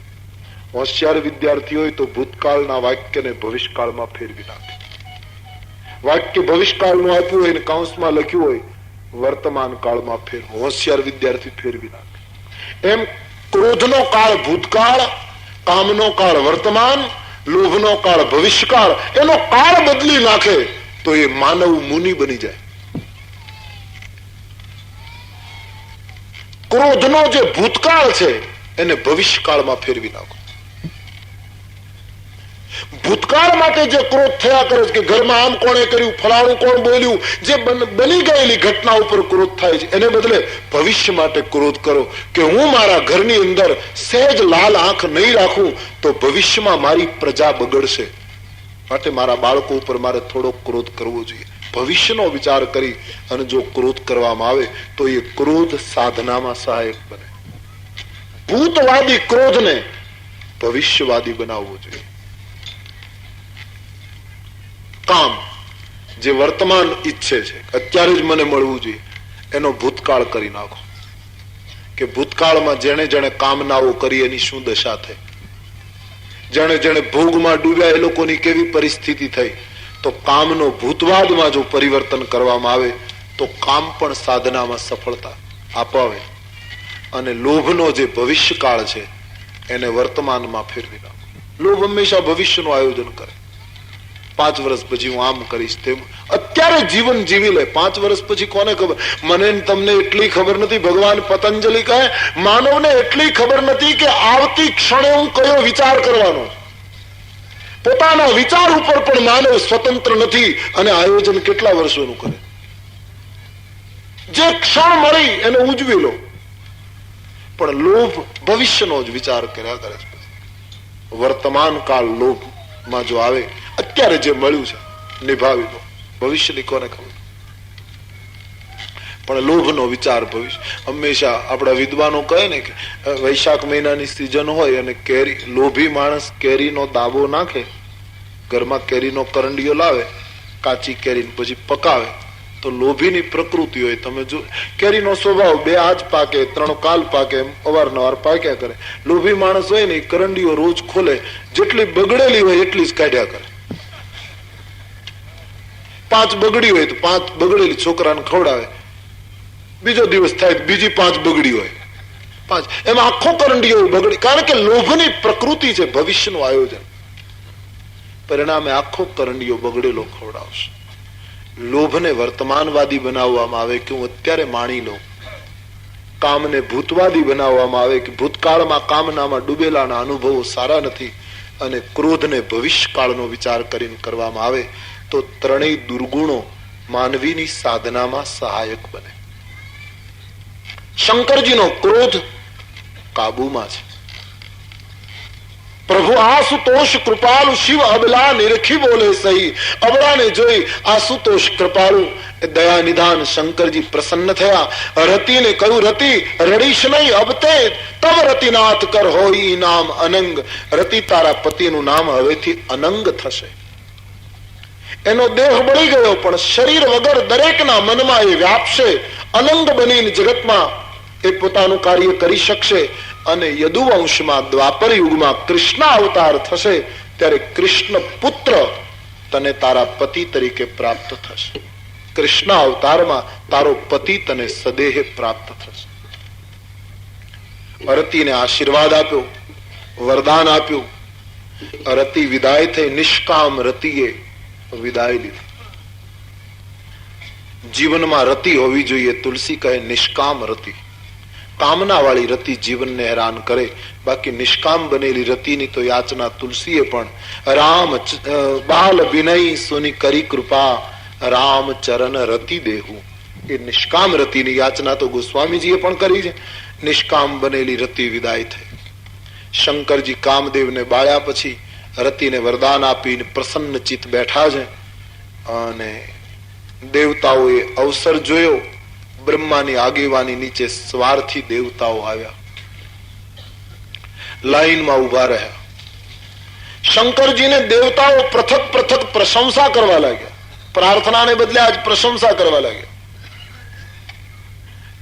હોશિયાર વિદ્યાર્થી હોય તો ભૂતકાળના વાક્યને ભવિષ્યકાળમાં ફેરવી નાખે. વાક્ય ભવિષ્યકાળનું આપ્યું હોય ને કૌંસમાં લખ્યું હોય વર્તમાન કાળમાં ફેરવો. હોશિયાર વિદ્યાર્થી ફેરવી નાખે. એમ ક્રોધનો કાળ ભૂતકાળ, કામનો કાળ વર્તમાન, લોભનો કાળ ભવિષ્યકાળ, એનો કાળ બદલી નાખે તો એ માનવ મુનિ બની જાય. ક્રોધનો જે ભૂતકાળ છે એને ભવિષ્યકાળમાં ફેરવી નાખો. ભૂતકાળ માટે જે ક્રોધ થયા કરે છે કે ઘરમાં આમ કોણે કર્યું, ફલાણું કોણ બોલ્યું, જે બની ગયેલી ઘટના ઉપર ક્રોધ થાય છે, એને બદલે ભવિષ્ય માટે ક્રોધ કરો કે હું મારા ઘરની અંદર સહેજ લાલ આંખ નહીં રાખું તો ભવિષ્યમાં મારી પ્રજા બગડશે, માટે મારા બાળકો ઉપર મારે થોડો ક્રોધ કરવો જોઈએ. ભવિષ્યનો વિચાર કરી અને જો ક્રોધ કરવામાં આવે તો એ ક્રોધ સાધનામાં સહાયક બને. ભૂતવાદી ક્રોધને ભવિષ્યવાદી બનાવવો જોઈએ. કામ જે વર્તમાન ઈચ્છે છે, અત્યારે જ મને મળવું જોઈએ, એનો ભૂતકાળ કરી નાખો કે ભૂતકાળમાં જેણે જેણે કામનાઓ કરી એની શું દશા થઈ, જેણે જેણે ભોગમાં ડૂબ્યા એ લોકોની કેવી પરિસ્થિતિ થઈ. તો કામનો ભૂતવાદમાં જો પરિવર્તન કરવામાં આવે તો કામ પણ સાધનામાં સફળતા અપાવે અને લોભનો જે ભવિષ્યકાળ છે એને વર્તમાનમાં ફેરવી નાખો. લોભ હંમેશા ભવિષ્યનું આયોજન કરે. 5 વર્ષ પછી હું આમ કરીશ તેમ. અત્યારે જીવન જીવી લે. 5 વર્ષ પછી કોને ખબર? મને તમને એટલી ખબર નથી. ભગવાન પતંજલિ કહે માનવને એટલી ખબર નથી કે આવતી ક્ષણે હું કયો વિચાર કરવાનો. પોતાના વિચાર ઉપર પણ માનવ સ્વતંત્ર નથી અને આયોજન કેટલા વર્ષોનું કરે. જે ક્ષણ મળી એને ઉજવી લો, પણ લોભ ભવિષ્યનો જ વિચાર કર્યા કરે છે. વર્તમાન કાળ લોભમાં જો આવે, અત્યારે જે મળ્યું છે નિભાવી લો, ભવિષ્યની કોને ખબર. પણ લોભનો વિચાર ભવિષ્ય. હંમેશા આપણા વિદ્વાનો કહે ને કે વૈશાખ મહિનાની સિઝન હોય અને કેરી, લોભી માણસ કેરીનો દાબો નાખે, ઘરમાં કેરીનો કરંડિયો લાવે, કાચી કેરી પછી પકાવે તો લોભીની પ્રકૃતિ હોય. તમે જો કેરીનો સ્વભાવ 2 આજ પાકે 3 કાલ પાકે, એમ અવારનવાર પાક્યા કરે. લોભી માણસ હોય ને કરંડીઓ રોજ ખોલે, જેટલી બગડેલી હોય એટલી જ કાઢ્યા કરે. 5 બગડી હોય તો 5 બગડેલી છોકરાને ખવડાવે, બીજો દિવસ થાય બીજી 5 બગડી હોય 5, એમાં આખો કરંડીઓ બગડી. કારણ કે લોભની પ્રકૃતિ છે ભવિષ્યનું આયોજન. પરિણામે આખો કરંડીઓ બગડેલો ખવડાવશે. લોભને વર્તમાનવાદી બનાવવામાં આવે કે હું અત્યારે માણી લઉં. કામને ભૂતવાદી બનાવવામાં આવે કે ભૂતકાળમાં કામનામાં ડૂબેલાના અનુભવો સારા નથી, અને ક્રોધને ભવિષ્યકાળનો વિચાર કરીને કરવામાં આવે તો ત્રણેય દુર્ગુણો માનવીની સાધનામાં સહાયક બને. શંકરજીનો ક્રોધ કાબુમાં છે. પ્રભુ આશુતોષ કૃપાળુ, શિવ અબલા નિરખી બોલે સહી. અબલાને જોઈ આશુતોષ કૃપાળુ દયા નિધાન શંકરજી પ્રસન્ન થયા. રતિને કહ્યું, રતિ રડીશ નહીં અબતે, તબ રતિનાથ કર હોય નામ અનંગ. રતિ તારા પતિનું નામ હવેથી અનંગ થશે. એનો દેહ બળી ગયો પણ શરીર વગર દરેકના મનમાં એ વ્યાપશે. અનંગ બનીને જગતમાં એ પોતાનું કાર્ય કરી શકશે. અને યદુવંશમાં દ્વાપર યુગમાં કૃષ્ણ અવતાર થશે ત્યારે કૃષ્ણ પુત્ર તને તારા પતિ તરીકે પ્રાપ્ત થશે. કૃષ્ણ અવતારમાં તારો પતિ તને સદેહે પ્રાપ્ત થશે. રતિને આશીર્વાદ આપ્યો, વરદાન આપ્યું. રતિ વિદાય થઈ. નિષ્કામ રતિએ વિદાય લીધી. જીવનમાં રતિ હોવી જોઈએ. તુલસી કહે નિષ્કામ રતિ. કામના વાળી રતિ જીવનને હેરાન કરે, બાકી નિષ્કામ બનેલી રતિની તો યાચના તુલસીએ પણ. રામ બાલ વિનય સુની કરી કૃપા, રામ ચરણ રતિ દેહુ. એ નિષ્કામ રતિની યાચના તો ગોસ્વામીજીએ પણ કરી છે. નિષ્કામ બનેલી રતિ વિદાય થઈ. શંકરજી કામદેવને બાળ્યા પછી રતિને વરદાન આપીને પ્રસન્ન ચિત્ત બેઠા છે. અને દેવતાઓએ અવસર જોયો. બ્રહ્માની આગેવાની નીચે સ્વાર્થી દેવતાઓ આવ્યા, લાઈનમાં ઉભા રહ્યા. શંકરજીને દેવતાઓ પૃથક પૃથક પ્રશંસા કરવા લાગ્યા. પ્રાર્થનાને બદલે આજ પ્રશંસા કરવા લાગ્યા.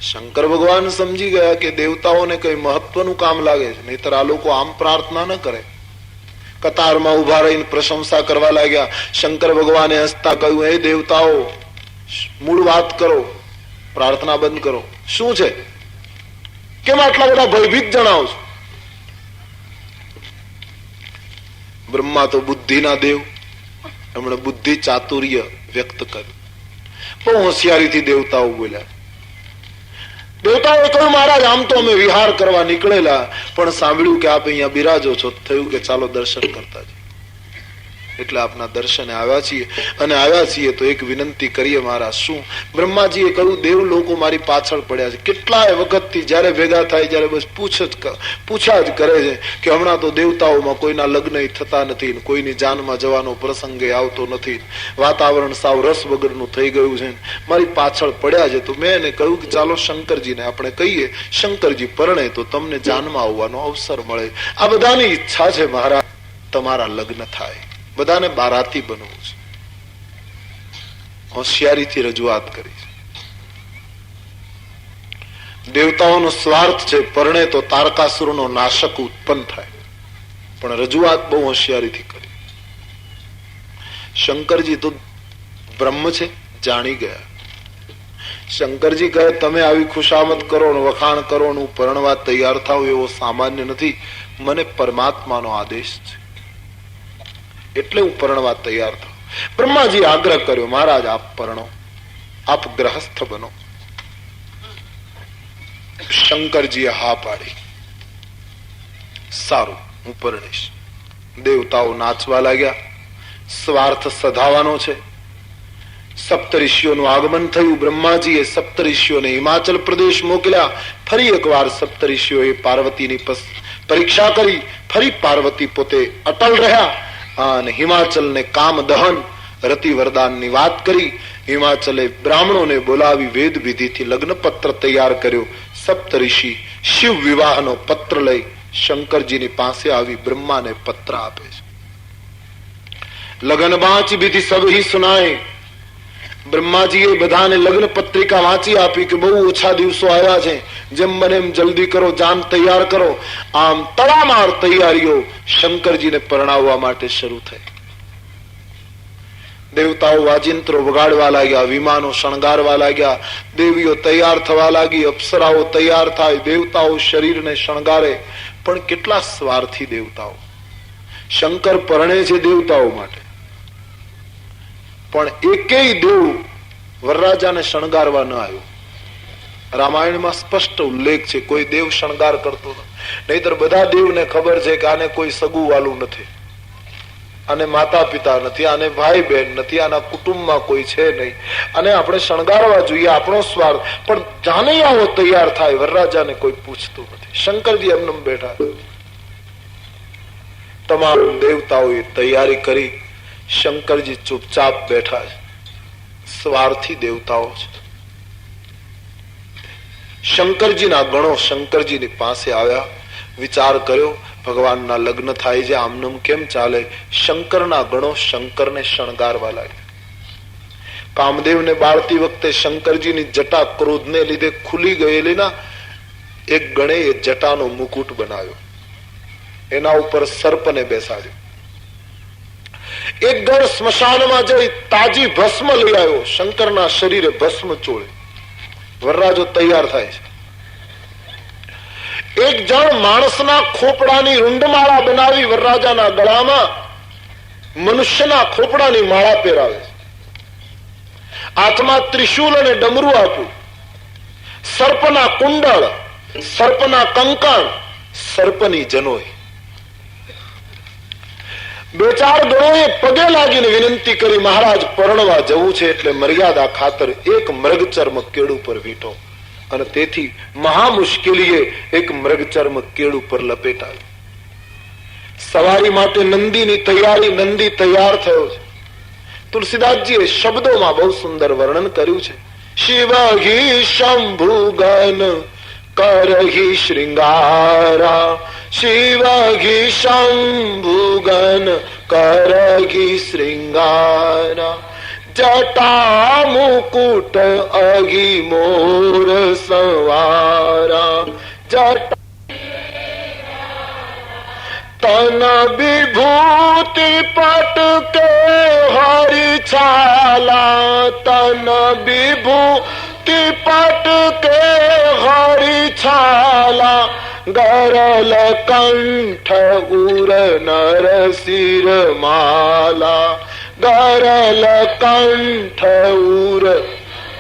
શંકર ભગવાન સમજી ગયા કે દેવતાઓને કઈ મહત્વનું કામ લાગે છે, નહીતર આ લોકો આમ પ્રાર્થના ન કરે. કતારમાં ઉભા રહીને પ્રશંસા કરવા લાગ્યા. શંકર ભગવાને હસતા કહ્યું, હે દેવતાઓ, મૂળ વાત કરો, પ્રાર્થના બંધ કરો. શું છે? કેમ આટલા બધા ભયભીત જણાવો છો? બ્રહ્મા તો બુદ્ધિના દેવ, એમણે બુદ્ધિ ચાતુર્ય વ્યક્ત કર્યું. બહુ હોશિયારીથી દેવતાઓ બોલ્યા. દેવતાઓએ કહ્યું, મહારાજ, આમ તો અમે વિહાર કરવા નીકળેલા, પણ સાંભળ્યું કે આપ અહીંયા બિરાજો છો, થયું કે ચાલો દર્શન કરતા જઈએ. એટલે આપના દર્શને આવ્યા છીએ. અને આવ્યા છીએ તો એક વિનંતી કરીએ મહારાજ. શું? બ્રહ્માજીએ કહ્યું, દેવ લોકો મારી પાછળ પડ્યા છે. કેટલાય વખતથી જયારે ભેગા થાય ત્યારે બસ પૂછા જ કરે છે કે હમણાં તો દેવતાઓમાં કોઈના લગ્ન થતા નથી, કોઈની જાનમાં જવાનો પ્રસંગે આવતો નથી, વાતાવરણ સાવ રસ વગરનું થઈ ગયું છે, મારી પાછળ પડ્યા છે. તો મેં એને કહ્યું કે ચાલો શંકરજીને આપણે કહીએ, શંકરજી પરણે તો તમને જાનમાં આવવાનો અવસર મળે. આ બધાની ઈચ્છા છે મહારાજ, તમારા લગ્ન થાય, બધાને બારાતી બનવું છે. હોશિયારીથી રજૂઆત કરી છે. દેવતાઓનો સ્વાર્થ છે, પરણે તો તારકાસુરનો નાશક ઉત્પન્ન થાય, પણ રજૂઆત બહુ હોશિયારીથી કરી. શંકરજી તો બ્રહ્મ છે, જાણી ગયા. શંકરજી કહે, તમે આવી ખુશામત કરો ને વખાણ કરો ને હું પરણવા તૈયાર થાવ એવો સામાન્ય નથી. મને પરમાત્માનો આદેશ છે, એટલે હું પરણવા તૈયાર થાવ. બ્રહ્માજી આગ્રહ કર્યો, મહારાજ આપ પરણો, આપ ગ્રહસ્થ બનો. શંકરજીએ હા પાડી, સારું હું પરણીશ. દેવતાઓ નાચવા લાગ્યા. સ્વાર્થ સધાવાનો છે. સપ્તઋષિઓનું આગમન થયું. બ્રહ્માજીએ સપ્તઋષિઓને હિમાચલ પ્રદેશ મોકલ્યા. ફરી એકવાર સપ્તઋષિઓએ પાર્વતીની પરીક્ષા કરી. ફરી પાર્વતી પોતે અટલ રહ્યા અને હિમાચલને કામ દહન રતિ વરદાનની વાત કરી. હિમાચલે બ્રાહ્મણોને બોલાવી વેદ વિધિથી લગ્ન પત્ર તૈયાર કર્યો. સપ્તઋષિ શિવ વિવાહનો પત્ર લઈ શંકરજીની પાસે આવી બ્રહ્માને પત્ર આપે છે. લગ્ન બાંચ વિધિ સબ હી સુનાય. બ્રહ્માજીએ બધાને લગ્ન પત્રિકા વાંચી આપી કે બહુ ઓછા દિવસો આવ્યા છે, જેમ બને એમ જલ્દી કરો, જાન તૈયાર કરો. આમ તડામાર તૈયારીઓ શંકરજીને પરણાવવા માટે શરૂ થઈ. દેવતાઓ વાજિંત્રો વગાડવા લાગ્યા, વિમાનો શણગારવા લાગ્યા, દેવીઓ તૈયાર થવા લાગી, અપ્સરાઓ તૈયાર થાય, દેવતાઓ શરીરને શણગારે. પણ કેટલા સ્વાર્થી દેવતાઓ! શંકર પરણે છે દેવતાઓ માટે, પણ એકેય દેવ વરરાજાને શણગારવા ન આવ્યો. રામાયણમાં સ્પષ્ટ ઉલ્લેખ છે, કોઈ દેવ શણગાર કરતો નથી. નહીતર બધા દેવને ખબર છે કે આને કોઈ સગું વાલું નથી, આને માતા પિતા નથી, આને ભાઈ બહેન નથી, આના કુટુંબમાં કોઈ છે નહીં, અને આપણે શણગારવા જોઈએ, આપણો સ્વાર્થ. પણ જાને આવો તૈયાર થાય, વરરાજાને કોઈ પૂછતું નથી. શંકરજી એમને બેઠા. તમામ દેવતાઓએ તૈયારી કરી, શંકરજી ચૂપચાપ બેઠા છે. સ્વાર્થી દેવતાઓ છે. શંકરજીના ગણો શંકરજીની પાસે આવ્યા. વિચાર કર્યો, ભગવાનના લગ્ન થાય છે, આમનમ કેમ ચાલે? શંકરના ગણો શંકરને શણગારવા લાગ્યા. કામદેવને બાળતી વખતે શંકરજીની જટા ક્રોધને લીધે ખુલી ગયેલી ના, એક ગણે એ જટાનો મુકુટ બનાવ્યો, એના ઉપર સર્પને બેસાડ્યો. એક ગણ સ્મશાનમાં જઈ તાજી ભસ્મ લઈ આવ્યો, શંકરના શરીરે ભસ્મ ચોળે. વરરાજો તૈયાર થાય છે. એક જણ માણસના ખોપડાની રૂંડમાળા બનાવી વરરાજાના ગળામાં મનુષ્યના ખોપડાની માળા પહેરાવે છે. હાથમાં ત્રિશૂલ અને ડમરું આપ્યું. સર્પના કુંડળ, સર્પના કંકણ, સર્પની જનોઈ. બે ચાર ગણોએ પગે લાગીને વિનંતી કરી, મહારાજ પરણવા જવું છે, એટલે મર્યાદા ખાતર એક મૃગચર્મ કેળું પર વીંટો. અને તેથી મહા મુશ્કેલીએ એક મૃગચર્મ કેળું પર લપેટાયું. સવારી માટે નંદીની તૈયારી, નંદી તૈયાર થયો છે. તુલસીદાસજીએ શબ્દોમાં બહુ સુંદર વર્ણન કર્યું છે. શિવહી શંભુગન કરહી શ્રૃંગારા, શિવહી શંભુગન કરહી શ્રૃંગારા, જટા મુકુટ અગી મોર સવારા જટા તન વિભૂતિ પટકે હરિ છાલા તન વિભૂતિ પટકે હરિ છાલા ગરલ કંઠ ઉર નર શિર માલા ગરલ કંઠ ઉર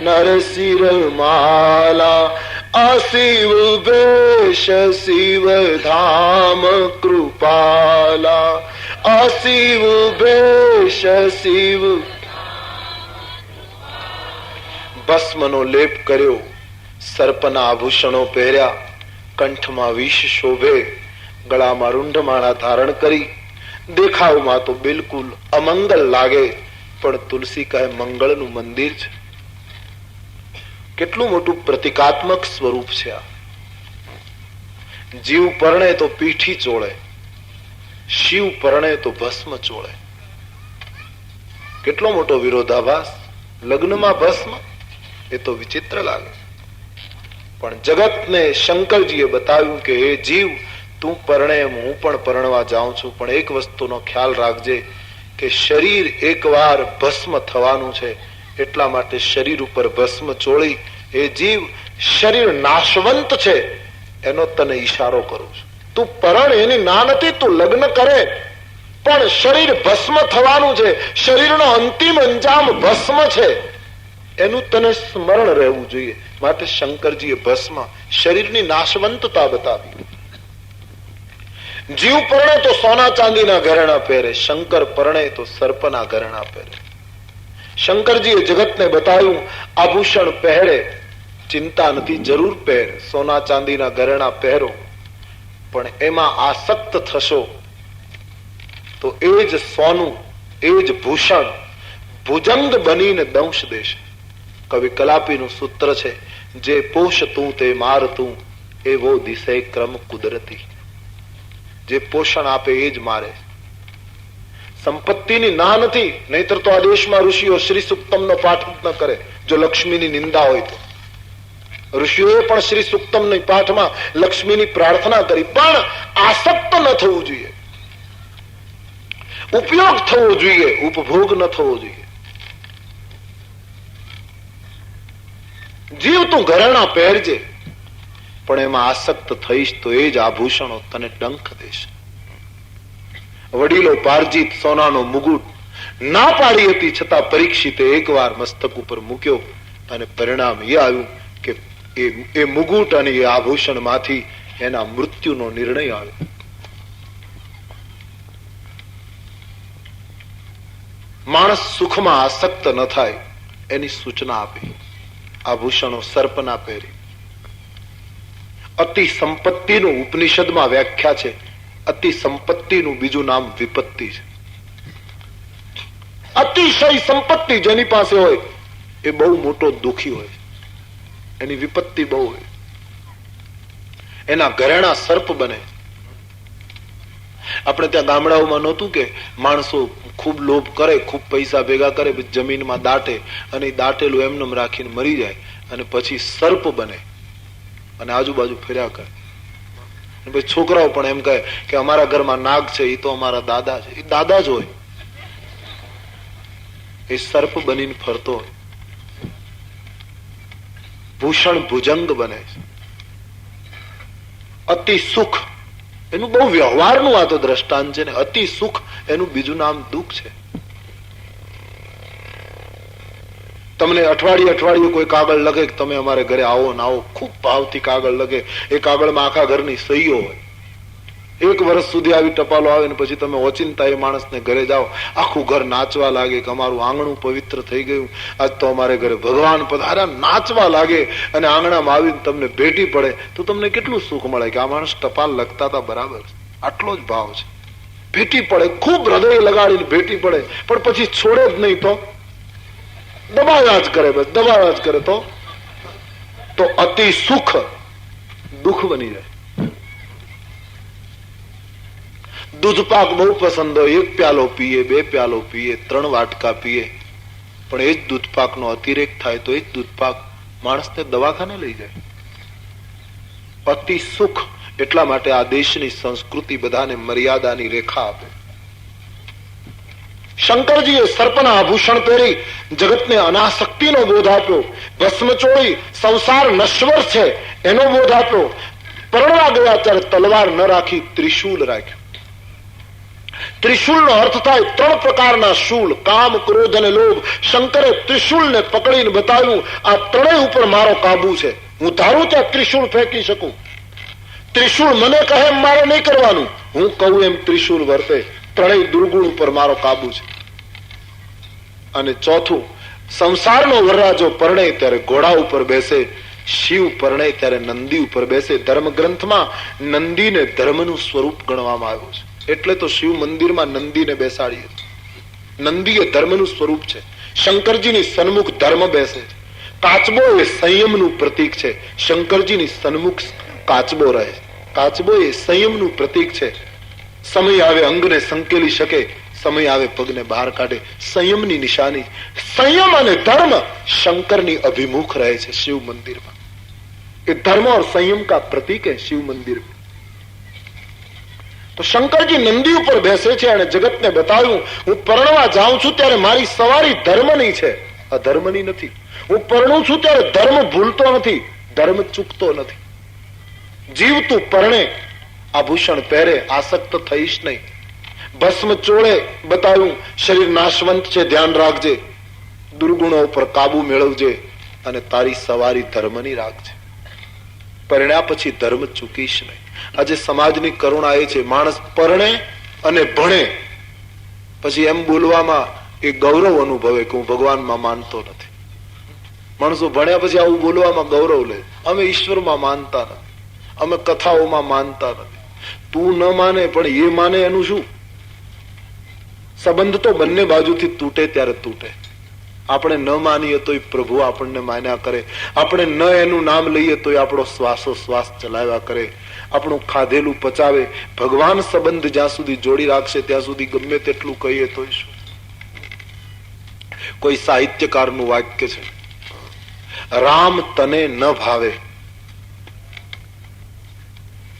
નર શિર માલા અશિવ વેશ શિવ ધામ કૃપાલા અશિવ વેશ શિવ ભસ્મનો લેપ કર્યો સર્પના આભૂષણો પહેર્યા કંઠમાં વિષ શોભે ગળામાં રૂંઢમાળા ધારણ કરી દેખાવમાં તો બિલકુલ અમંગલ લાગે પણ તુલસી કહે મંગળનું મંદિર છે. કેટલું મોટું પ્રતિકાત્મક સ્વરૂપ છે આ. જીવ પરણે તો પીઠી ચોળે, શિવ પરણે તો ભસ્મ ચોળે. કેટલો મોટો વિરોધાભાસ. લગ્નમાં ભસ્મ એ તો વિચિત્ર લાગે, પણ જગતને શંકરજીએ બતાવ્યું કે હે જીવ, તું પરણે એમ હું પણ પરણવા જાઉં છું, પણ એક વસ્તુનો ખ્યાલ રાખજે કે શરીર એકવાર ભસ્મ થવાનું છે, એટલા માટે શરીર ઉપર ભસ્મ ચોળી. એ જીવ, શરીર નાશવંત છે એનો તને ઈશારો કરું છું. તું પરણ એની ના નથી, તું લગ્ન કરે, પણ શરીર ભસ્મ થવાનું છે, શરીરનો અંતિમ અંજામ ભસ્મ છે, એનું તને સ્મરણ રહેવું જોઈએ. માટે શંકરજીએ ભસ્મ, શરીરની નાશવંતતા બતાવી. જીવ પરણે તો સોના ચાંદીના ઘરેણા પહેરે, શંકર પરણે તો સર્પના ઘરેણા પહેરે. શંકરજીએ જગતને બતાવ્યું આભૂષણ પહેરે, ચિંતા નથી, જરૂર પહેર, સોના ચાંદીના ઘરેણા પહેરો, પણ એમાં આસક્ત થશો તો એ જ સોનું, એ જ ભૂષણ ભુજંગ બનીને દંશ દેશે. કવિ કલાપીનું સૂત્ર છે, જે પોષ તું તે માર તું, એવો દિશે ક્રમ કુદરતી. જે પોષણ આપે એ જ મારે. સંપત્તિની ના નથી, નહીતર તો આ દેશમાં ઋષિઓ શ્રી સુક્તમનો પાઠ ન કરે. જો લક્ષ્મીની નિંદા હોય તો ઋષિઓએ પણ શ્રી સુક્તમની પાઠમાં લક્ષ્મીની પ્રાર્થના કરી, પણ આસક્ત ન થવું જોઈએ, ઉપયોગ થવો જોઈએ, ઉપભોગ ન થવો જોઈએ. જીવ તું ઘરેણા પહેરજે, પણ એમાં આસક્ત થઈશ તો એ જ આભૂષણો તને ડંખ દેશે. વડીલો પારજીત સોનાનો મુગુટ ના પાડી હતી, છતાં પરીક્ષિતે એકવાર મસ્તક ઉપર મૂક્યો અને પરિણામ એ આવ્યું કે એ મુગુટ અને એ આભૂષણ માંથી એના મૃત્યુનો નિર્ણય આવ્યો. માણસ સુખમાં આસક્ત ન થાય એની સૂચના આપી. આભૂષણો સર્પના પહેરી. અતિ સંપત્તિનું ઉપનિષદમાં વ્યાખ્યા છે, અતિ સંપત્તિનું બીજું નામ વિપત્તિ છે. અતિશય સંપત્તિ જેની પાસે હોય એ બહુ મોટો દુખી હોય, એની વિપત્તિ બહુ હોય, એના ઘરેણા સર્પ બને. આપણે ત્યાં ગામડાઓમાં નહોતું કે માણસો ખૂબ લોભ કરે, ખૂબ પૈસા ભેગા કરે, જમીનમાં દાટે અને દાટેલું એમનેમ રાખીને મરી જાય અને પછી સર્પ બને અને આજુબાજુ ફર્યા કરે. પછી છોકરાઓ પણ એમ કહે કે અમારા ઘરમાં નાગ છે, એ તો અમારા દાદા છે. એ દાદા જ હોય, એ સર્પ બનીને ફરતો હોય. ભૂષણ ભુજંગ બને. અતિ સુખ એનું બહુ વ્યવહારનું આ તો દ્રષ્ટાંત છે ને. અતિ સુખ એનું બીજું નામ દુઃખ છે. તમને અઠવાડિયે કોઈ કાગળ લગે કે તમે અમારે ઘરે આવો ને આવો, ખૂબ ભાવથી કાગળ લગે. એ કાગળમાં આખા ઘરની સહીઓ હોય. 1 વર્ષ સુધી આવી ટપાલો આવે ને પછી તમે ઓચિંતા એ માણસને ઘરે જાઓ, આખું ઘર નાચવા લાગે કે અમારું આંગણું પવિત્ર થઈ ગયું, આજ તો અમારે ઘરે ભગવાન પધાર્યા, નાચવા લાગે અને આંગણામાં આવીને તમને ભેટી પડે તો તમને કેટલું સુખ મળે કે આ માણસ ટપાલ લખતા હતા બરાબર. આટલો જ ભાવ છે. ભેટી પડે, ખૂબ હૃદય લગાડીને ભેટી પડે, પણ પછી છોડે જ નહીં તો દબાવ્યા જ કરે, બસ દબાવ્યા જ કરે તો અતિ સુખ દુઃખ બની જાય. દૂધ પાક બહુ પસંદ હોય, 1 પ્યાલો પીએ, 2 પ્યાલો પીએ, 3 વાટકા પીએ, પણ એ જ દૂધપાકનો અતિરેક થાય તો એ જ દૂધપાક માણસને દવાખાને લઈ જાય. અતિ સુખ એટલા માટે આ દેશની સંસ્કૃતિ બધાને મર્યાદાની રેખા આપે. શંકરજીએ સર્પના આભૂષણ પહેરી જગતને અનાસક્તિનો બોધ આપ્યો. ભસ્મચોળી સંસાર નશ્વર છે એનો બોધ આપ્યો. પરણવા ગયા ત્યારે તલવાર ન રાખી ત્રિશૂલ રાખ્યું. ત્રિશૂલનો અર્થ થાય 3 પ્રકારના શૂળ, કામ, ક્રોધ અને લોભ. શંકરે ત્રિશૂલને પકડીને બતાવ્યું આ ત્રણેય ઉપર મારો કાબુ છે. હું ધારું ત્યાં ત્રિશૂળ ફેંકી શકું. ત્રિશૂળ મને કહે એમ મારે નહીં કરવાનું, હું કહું એમ ત્રિશૂળ વર્તે. ત્રણેય દુર્ગુણ ઉપર મારો કાબુ છે. અને ચોથું, સંસારનો વરરાજો પરણે ત્યારે ઘોડા ઉપર બેસે, શિવ પરણે ત્યારે નંદી ઉપર બેસે. ધર્મ ગ્રંથમાં નંદીને ધર્મનું સ્વરૂપ ગણવામાં આવ્યું છે. એટલે તો શિવ મંદિરમાં નંદીને બેસાડીએ. નંદી એ ધર્મનું સ્વરૂપ છે. શંકરજીની સન્મુખ ધર્મ બેસે છે. કાચબો એ સંયમનું પ્રતીક છે. શંકરજીની સન્મુખ કાચબો રહે. કાચબો એ સંયમનું પ્રતીક છે. સમય આવે અંગને સંકેલી શકે, સમય આવે પગને બહાર કાઢે. સંયમની નિશાની. સંયમ અને ધર્મ શંકરની અભિમુખ રહે છે શિવ મંદિરમાં. એ ધર્મ और संयम का प्रतीक है शिव मंदिर में. તો શંકરજી નંદી ઉપર બેસે છે અને જગતને બતાવ્યું હું પરણવા જાઉં છું ત્યારે મારી સવારી ધર્મની છે, અધર્મની નથી. હું પરણું છું ત્યારે ધર્મ ભૂલતો નથી, ધર્મ ચૂકતો નથી. જીવતું પરણે આભૂષણ પહેરે, આસક્ત થઈશ નહીં. ભસ્મ ચોળે બતાવ્યું શરીર નાશવંત છે, ધ્યાન રાખજે. દુર્ગુણો ઉપર કાબુ મેળવજે અને તારી સવારી ધર્મની રાખજે. પરણ્યા પછી ધર્મ ચૂકીશ નહીં. આજે સમાજની કરુણા એ છે, માણસ પરણે અને ભણે પછી એમ બોલવામાં એ ગૌરવ અનુભવે કે હું ભગવાનમાં માનતો નથી. માણસો ભણ્યા પછી આવું બોલવામાં ગૌરવ લે, અમે ઈશ્વરમાં માનતા નથી, અમે કથાઓમાં માનતા નથી. તું ન માને પણ એ માને એનું શું? સંબંધ તો બંને બાજુથી તૂટે ત્યારે તૂટે. આપણે ન માનીએ તો પ્રભુ આપણને માન્યા કરે, આપણે ન એનું નામ લઈએ તો આપણો શ્વાસોશ્વાસ ચલાવ્યા કરે, આપણું ખાધેલું પચાવે. ભગવાન સંબંધ જ્યાં સુધી જોડી રાખશે ત્યાં સુધી ગમે તેટલું કહીએ તો શું? કોઈ સાહિત્યકારનું વાક્ય છે, રામ તને ન ભાવે.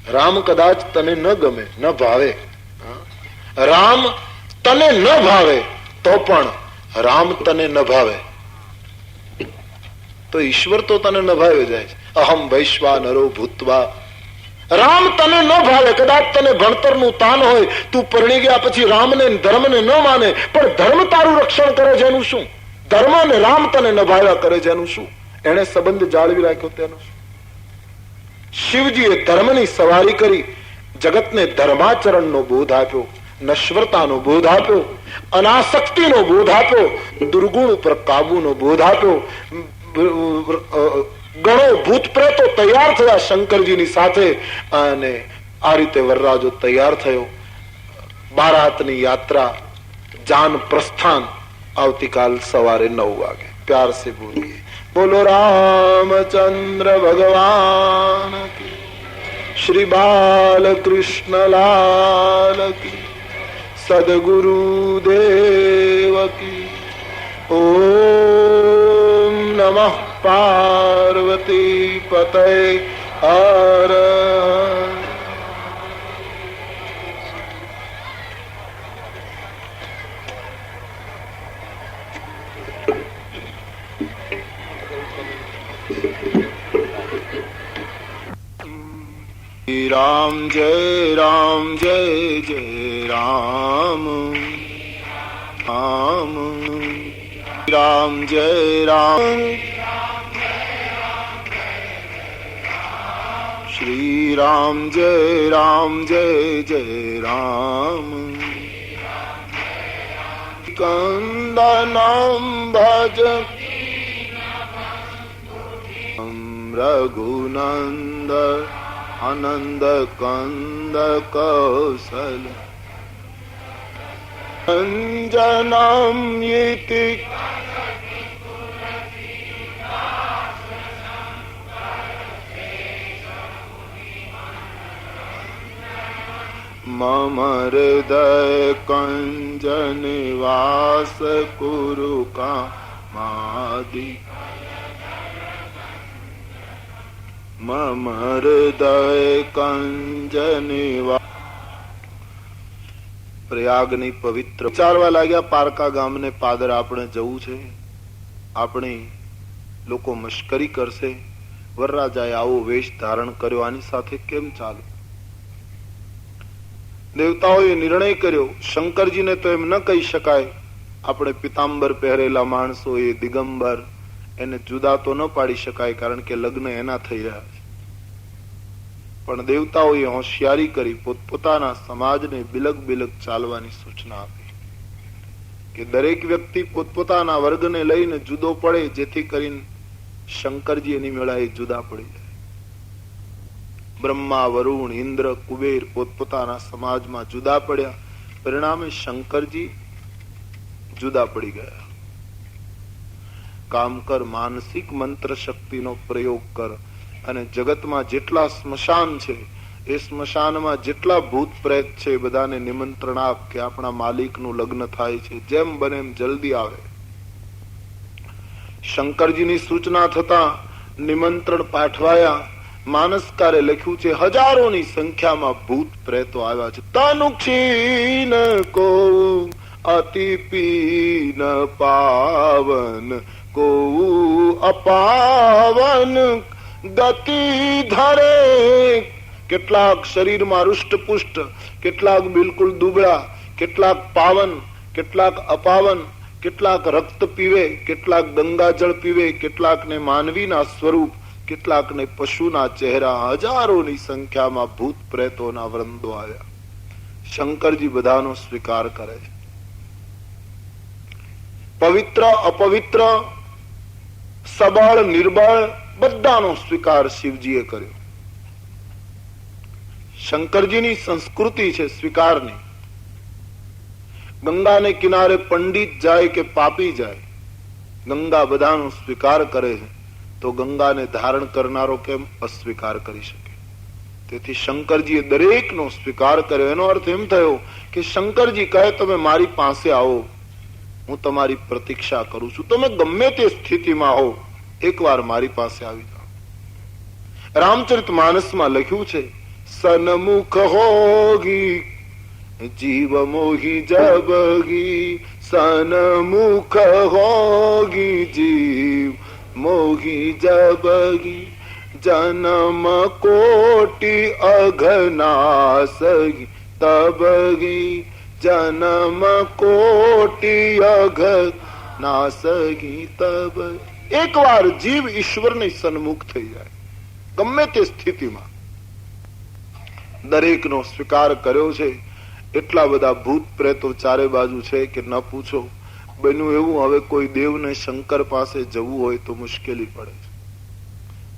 રામ કદાચ તને ન ગમે, ન ભાવે. રામ તને ન ભાવે તો પણ રામ તને ન ભાવે તો ઈશ્વર તો તને ન ભાવે જાય છે. અહમ વૈશ્વાનરો ભૂતવા. રામ તને ન ભાવે, કદાચ તને ભણતરનું તાન હોય, તું પરણી ગયા પછી રામને ધર્મને ન માને, પણ ધર્મ તારું રક્ષણ કરે છે એનું શું? ધર્મ અને રામ તને ન ભાવ્યા કરે છે એનું શું? એને સંબંધ જાળવી રાખ્યો તેનું શું? શિવજીએ ધર્મની સવારી કરી, જગતને ધર્માચરણનો બોધ આપ્યો, નશ્વરતાનો બોધ આપ્યો, અનાસક્તિનો બોધ આપ્યો, દુર્ગુણ ઉપર કાબુનો બોધ આપ્યો. ગણો ભૂત પ્રેતો તૈયાર થયા શંકરજીની સાથે અને આ રીતે વરરાજો તૈયાર થયો. બારાતની યાત્રા, જાન પ્રસ્થાન આવતીકાલ સવારે 9 વાગે. પ્યાર સે બોલીએ બોલો રામચંદ્ર ભગવાન કી, શ્રી બાલકૃષ્ણ લાલ કી, સદગુરુ દેવ કી. ઓમ નમઃ પાર્વતી પતય હર. રામ જય રામ જય જય રામ રામ રામ જય રામ શ્રી રામ જય જય રામ. કંદનમ ભજ રઘુનંદ આનંદ કંદ કૌશલ અંજનમ યતિ મમ હૃદય કંજ નિવાસ કુરુ કા માદી મમ હૃદય કંજની. પ્રયાગની પવિત્ર ચાલવા લાગ્યા. પારકા ગામને પાદર આપણે જવું છે. આપણે લોકો મશ્કરી કરશે, વરરાજાએ આવો વેશ ધારણ કર્યો, આની સાથે કેમ ચાલે? દેવતાઓએ નિર્ણય કર્યો, શંકરજીને તો એમ ન કહી શકાય, આપણે પિતાંબર પહેરેલા માણસો, એ દિગંબર, એને જુદા તો ન પાડી શકાય, કારણ કે લગ્ન એના થઈ રહ્યા છે. પણ દેવતાઓએ હોશિયારી કરી, પોતપોતાના સમાજને બિલક બિલક ચાલવાની સૂચના આપી કે દરેક વ્યક્તિ પોતપોતાના વર્ગને લઈને જુદો પડે, જેથી કરીને શંકરજી એની મેળાએ જુદા પડી જાય. બ્રહ્મા, વરુણ, ઇન્દ્ર, કુબેર પોતપોતાના સમાજમાં જુદા પડ્યા, પરિણામે શંકરજી જુદા પડી ગયા. કામ કર, માનસિક મંત્ર શક્તિનો પ્રયોગ કર, અને જગતમાં જેટલા સ્મશાન છે, એ સ્મશાનમાં જેટલા ભૂત પ્રેત છે, બધાને નિમંત્રણ આપ કે આપણા માલિકનું લગ્ન થાય છે, જેમ બને એમ જલ્દી આવે. શંકરજીની સૂચના થતા નિમંત્રણ પાઠવાયા. માનસકારે લખ્યું છે, હજારોની સંખ્યામાં ભૂત પ્રેતો આવ્યા છે. તનુક્ષીન કો અતિ પીન પાવન કો અપાવન ગતિ ધરે. કેટલાક શરીરમાં રૂષ્ટપુષ્ટ, કેટલાક બિલકુલ દુબળા, કેટલાક પાવન, કેટલાક અપાવન, કેટલાક રક્ત પીવે, કેટલાક ગંગાજળ પીવે, કેટલાકને માનવીના સ્વરૂપ, કેટલાકને પશુના ચહેરા. હજારોની સંખ્યામાં ભૂત પ્રેતોના વૃંદો આવ્યા. શંકરજી બધાનો સ્વીકાર કરે છે. પવિત્ર અપવિત્ર, સબળ નિર્બળ, બધાનો સ્વીકાર શિવજીએ કર્યો. શંકરજીની સંસ્કૃતિ છે સ્વીકારની. ગંગાને કિનારે પંડિત જાય કે પાપી જાય, ગંગા બધાનો સ્વીકાર કરે છે, તો ગંગાને ધારણ કરનારો કેમ અસ્વીકાર કરી શકે? તેથી શંકરજીએ દરેકનો સ્વીકાર કર્યો. એનો અર્થ એમ થયો કે શંકરજી કહે, તમે મારી પાસે આવો, હું તમારી પ્રતીક્ષા કરું છું. તમે ગમે તે સ્થિતિમાં હો, એકવાર મારી પાસે આવી જાઓ. રામચરિત માનસમાં લખ્યું છે, સન્મુખ હોગી જીવ મોહી જબગી, સન્મુખ હોગી જીવ મોહી જબગી, જન્મ કોટી અઘનાસગી તબગી, જન્મ કોટી અઘનાસગી તબ. એકવાર જીવ ઈશ્વરની સન્મુખ થઈ જાય, ગમે તે સ્થિતિમાં, દરેકનો સ્વીકાર કર્યો છે. એટલા બધા ભૂત પ્રેતો ચારે બાજુ છે કે ન પૂછો. બન્યું એવું, હવે કોઈ દેવને શંકર પાસે જવું હોય તો મુશ્કેલી પડે છે.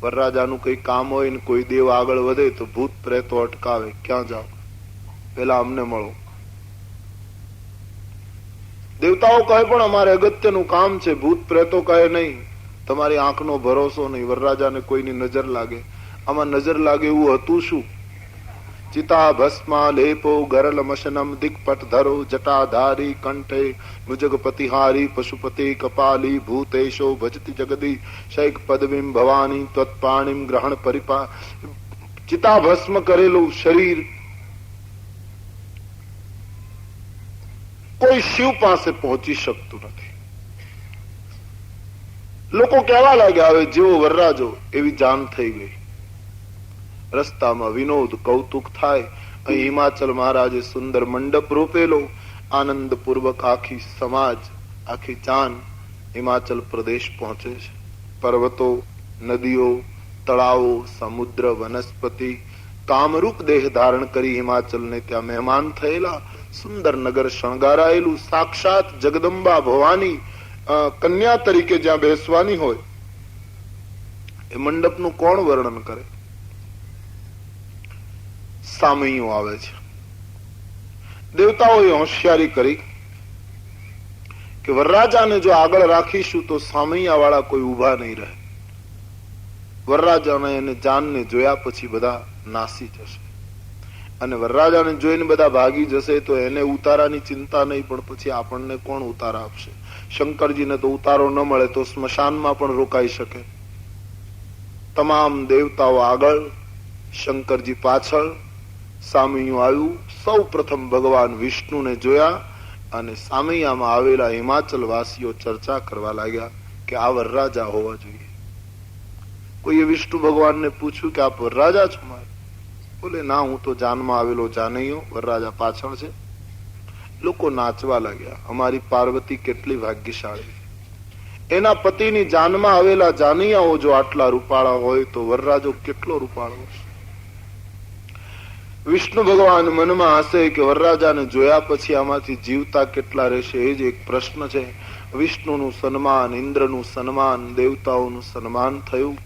વરરાજાનું કઈ કામ હોય ને કોઈ દેવ આગળ વધે તો ભૂત પ્રેતો અટકાવે, ક્યાં જાઓ, પેલા અમને મળો. દેવતાઓ કહે પણ અમારે અગત્યનું કામ છે. ભૂત પ્રેતો કહે નહીં, તમારી આંખનો ભરોસો નહીં, વરરાજાને કોઈની નજર લાગે. આમાં નજર લાગે એવું હતું શું? ચિતા ભસ્મા લેપો ગરલ મશનમ દિગ્પટ ધરો, જટાધારી કંઠે મુજગપતિહારી, પશુપતિ કપાલી, ભૂતેશો ભજતી જગદી, શૈક પદવીમ ભવાની, ત્વત્પાણીમ ગ્રહણ પરિપા. ચિતા ભસ્મ કરેલું શરીર કોઈ શિવ પાસે પહોંચી શકતું નથી. લોકો કહેવા લાગ્યા, હવે જેવો વરરાજો એવી જાન થઈ ગઈ. રસ્તામાં વિનોદ કૌતુક થાય. અહીં હિમાચલ મહારાજે સુંદર મંડપ રોપેલો. આનંદ પૂર્વક આખી સમાજ, આખી ચાન હિમાચલ પ્રદેશ પહોંચે છે. પર્વતો, નદીઓ, તળાવો, સમુદ્ર, વનસ્પતિ, કામરૂપ દેહ ધારણ કરી હિમાચલને ત્યાં મહેમાન થયેલા. સુંદર નગર શણગારાયેલું. સાક્ષાત જગદંબા ભવાની કન્યા તરીકે જ્યાં બેસવાની હોય, એ મંડપનું કોણ વર્ણન કરે? સામૈયો આવે છે. દેવતાઓએ હોશિયારી કરી કે વરરાજાને જો આગળ રાખીશું તો સામૈયા વાળા કોઈ ઉભા નહીં રહે. વરરાજાને અને જાનને જોયા પછી બધા નાસી જશે. અને વરરાજાને જોઈને બધા ભાગી જશે તો એને ઉતારાની ચિંતા નહીં, પણ પછી આપણને કોણ ઉતારા આપશે? શંકરજીને તો ઉતારો ન મળે તો સ્મશાનમાં પણ રોકાઈ શકે. તમામ દેવતાઓ આગળ, શંકરજી પાછળ. સામૈયું આવ્યું. સૌ પ્રથમ ભગવાન વિષ્ણુને જોયા અને સામૈયામાં આવેલા હિમાચલ વાસીઓ ચર્ચા કરવા લાગ્યા કે આ વરરાજા હોવા જોઈએ. કોઈએ વિષ્ણુ ભગવાનને પૂછ્યું કે આપ વરરાજા છો? મારે બોલે ના, હું તો જાનમાં આવેલો જાનૈયો, વરરાજા પાછળ છે. લોકો નાચવા લાગ્યા, અમારી પાર્વતી કેટલી ભાગ્યશાળી. એના પતિની જાનમાં આવેલા જાનૈયાઓ જો આટલા રૂપાળા હોય તો વરરાજો કેટલો રૂપાળો હશે. વિષ્ણુ ભગવાન મનમાં હશે કે વરરાજાને જોયા પછી આમાંથી જીવતા કેટલા રહેશે, એ જ એક પ્રશ્ન છે. વિષ્ણુનું સન્માન, ઇન્દ્રનું સન્માન, દેવતાઓનું સન્માન થયું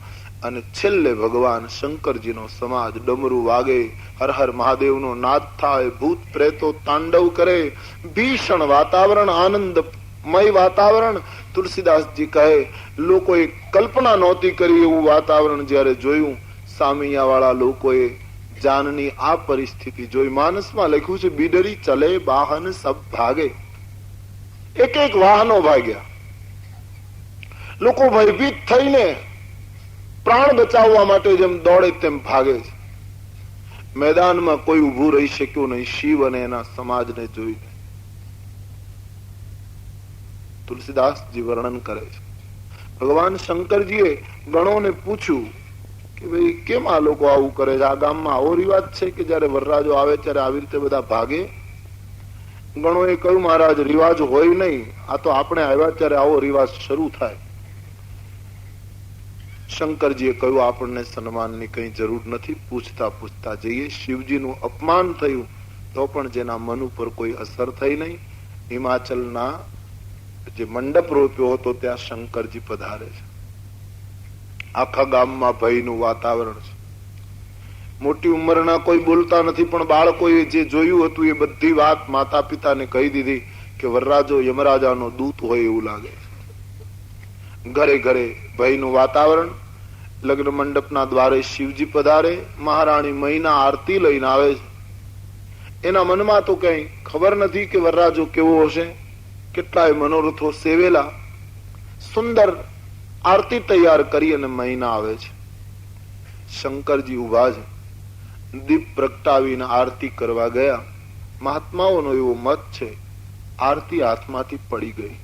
અને છેલ્લે ભગવાન શંકરજીનો સમાજ ડમરું વાગે, હર હર મહાદેવનો નાદ થાય, ભૂત પ્રેતો તાંડવ કરે, ભીષણ વાતાવરણ, આનંદમય વાતાવરણ. તુલસીદાસજી કહે લોકોએ કલ્પના નહોતી કરી એવું વાતાવરણ જયારે જોયું. સામૈયા વાળા લોકોએ જાનની આ પરિસ્થિતિ જોઈ. માનસમાં લખ્યું છે બીડરી ચલે વાહન સબ ભાગે. એક એક વાહનો ભાગ્યા. લોકો ભયભીત થઈને પ્રાણ બચાવવા માટે જેમ દોડે તેમ ભાગે છે. મેદાનમાં કોઈ ઉભું રહી શક્યું નહીં શિવ અને એના સમાજને જોઈને. તુલસીદાસજી વર્ણન કરે છે. ભગવાન શંકરજીએ ગણોને પૂછ્યું કે ભાઈ કેમ આ લોકો આવું કરે છે? આ ગામમાં આવો રિવાજ છે કે જયારે વરરાજો આવે ત્યારે આવી રીતે બધા ભાગે? ગણોએ કહ્યું મહારાજ, રિવાજ હોય નહીં, આ તો આપણે આવ્યા ત્યારે આવો રિવાજ શરૂ થાય. શંકરજીએ કહ્યું આપણને સન્માનની કઈ જરૂર નથી, પૂછતા પૂછતા જઈએ. શિવજીનું અપમાન થયું તો પણ જેના મન ઉપર કોઈ અસર થઈ નહીં. હિમાચલના જે મંડપ રોપ્યો હતો ત્યાં શંકરજી પધારે છે. આખા ગામમાં ભયનું વાતાવરણ છે. મોટી ઉંમરના કોઈ બોલતા નથી, પણ બાળકોએ જે જોયું હતું એ બધી વાત માતા પિતાને કહી દીધી કે વરરાજો યમરાજાનો દૂત હોય એવું લાગે છે. ઘરે ઘરે ભયનું વાતાવરણ. લગ્ન મંડપના દ્વારે શિવજી પધારે. મહારાણી મહિના આરતી લઈને આવે છે. એના મનમાં તો કઈ ખબર નથી કે વરરાજો કેવો હશે. કેટલાય મનોરથો સેવેલા. સુંદર આરતી તૈયાર કરી અને મહિના આવે છે. શંકરજી ઉભા છે. દીપ પ્રગટાવીને આરતી કરવા ગયા. મહાત્માઓનો એવો મત છે આરતી હાથમાંથી પડી ગઈ.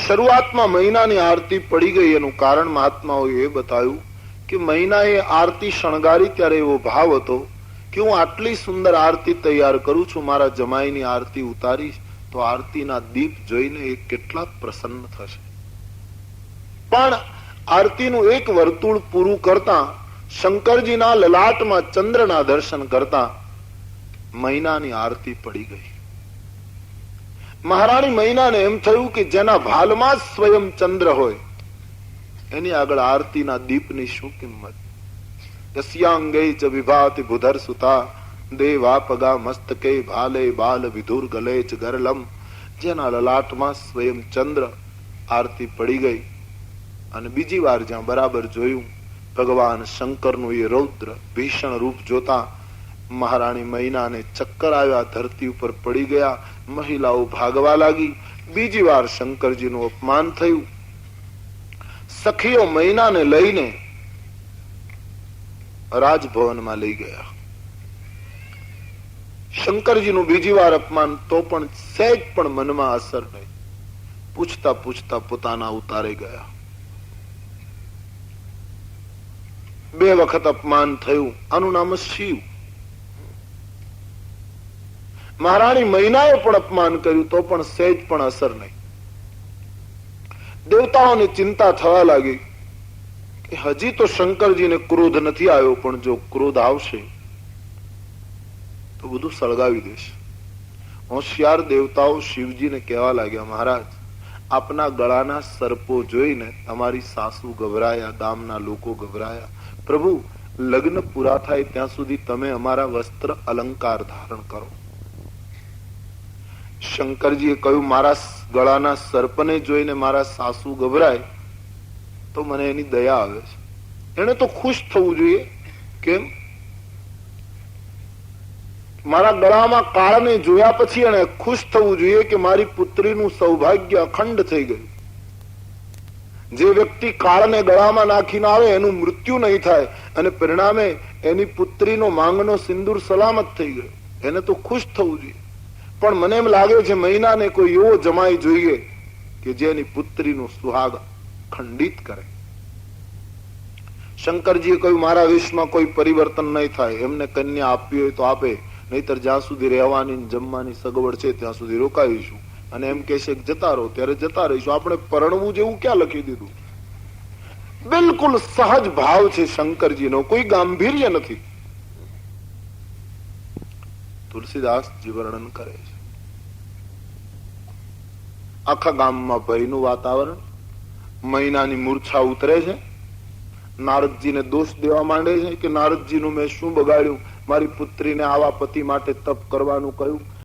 શરૂઆતમાં મહિનાની આરતી પડી ગઈ. એનું કારણ મહાત્માઓએ એ બતાવ્યું કે મહિનાએ આરતી શણગારી ત્યારે એવો ભાવ હતો કે હું આટલી સુંદર આરતી તૈયાર કરું છું, મારા જમાઈની આરતી ઉતારીશ તો આરતીના દીપ જોઈને એ કેટલા પ્રસન્ન થશે. પણ આરતીનું એક વર્તુળ પૂરું કરતા શંકરજીના લલાટમાં ચંદ્રના દર્શન કરતા મહિનાની આરતી પડી ગઈ. મહારાણી મહિનાને એમ થયું કે જેના ભાલમાં સ્વયં ચંદ્ર હોય એની આગળ આરતીના દીપની શું કિંમત? યસ્યાંગે ચ વિભાતિ બુધર સુતા દેવાપગા મસ્તકે ભાલે બાલ વિધુર ગલે ચ ગરલમ. જેના લલાટમાં સ્વયં ચંદ્ર. આરતી પડી ગઈ. અને બીજી વાર જ્યાં બરાબર જોયું ભગવાન શંકરનું એ રૌદ્ર ભીષણ રૂપ જોતા મહારાણી મહિનાને ચક્કર આવ્યા, ધરતી ઉપર પડી ગયા. મહિલાઓ ભાગવા લાગી. બીજી વાર શંકરજીનું અપમાન થયું. સખીઓ મહિનાને લઈને રાજભવનમાં લઈ ગયા. શંકરજીનું બીજી વાર અપમાન તો પણ સહેજ પણ મનમાં અસર નહીં. પૂછતા પૂછતા પોતાના ઉતારે ગયા. 2 વખત અપમાન થયું. આનું નામ શિવ. મહારાણી મહિનાએ પણ અપમાન કર્યું તો પણ સહેજ પણ અસર નહીં. દેવતાઓને ચિંતા થવા લાગી કે હજી તો શંકરજીને ક્રોધ નથી આવ્યો, પણ જો ક્રોધ આવશે તો બધું સળગાવી દેશે. હોશિયાર દેવતાઓ શિવજીને કહેવા લાગ્યા મહારાજ, આપના ગળાના સર્પો જોઈને તમારી સાસુ ગભરાયા, ગામના લોકો ગભરાયા. પ્રભુ, લગ્ન પૂરા થાય ત્યાં સુધી તમે અમારા વસ્ત્ર અલંકાર ધારણ કરો. શંકરજીએ કહ્યું મારા ગળાના સર્પને જોઈને મારા સાસુ ગભરાય તો મને એની દયા આવે છે. એને તો ખુશ થવું જોઈએ. કેમ? મારા ગળામાં કાળને જોયા પછી એને ખુશ થવું જોઈએ કે મારી પુત્રીનું સૌભાગ્ય અખંડ થઈ ગયું. જે વ્યક્તિ કાળને ગળામાં નાખીને આવે એનું મૃત્યુ નહીં થાય અને પરિણામે એની પુત્રીનો માંગનો સિંદૂર સલામત થઈ ગયો, એને તો ખુશ થવું જોઈએ. પણ મને એમ લાગે છે મહિનાને કોઈ એવો જમાઈ જોઈએ કે જેની પુત્રીનું સુહાગ ખંડિત કરે. શંકરજીએ કહ્યું મારા વિષમાં કોઈ પરિવર્તન નહીં થાય, એમને કન્યા આપવી હોય તો આપે, નહીતર જ્યાં સુધી રહેવાની જમવાની સગવડ છે ત્યાં સુધી રોકાઈશું, અને એમ કહેશે કે જતા રહો ત્યારે જતા રહીશું. આપણે પરણવું જેવું ક્યાં લખી દીધું? બિલકુલ સહજ ભાવ છે શંકરજીનો, કોઈ ગાંભીર્ય નથી. તુલસીદાસજી વર્ણન કરે છે આખા ગામમાં ભયનું વાતાવરણ, મહિનાની મૂર્છા ઉતરે છે, નારદજીને દોષ દેવા માંડે છે કે નારદજીનું મેં શું બગાડ્યું, મારી પુત્રીને આવા પતિ માટે તપ કરવાનું કહ્યું,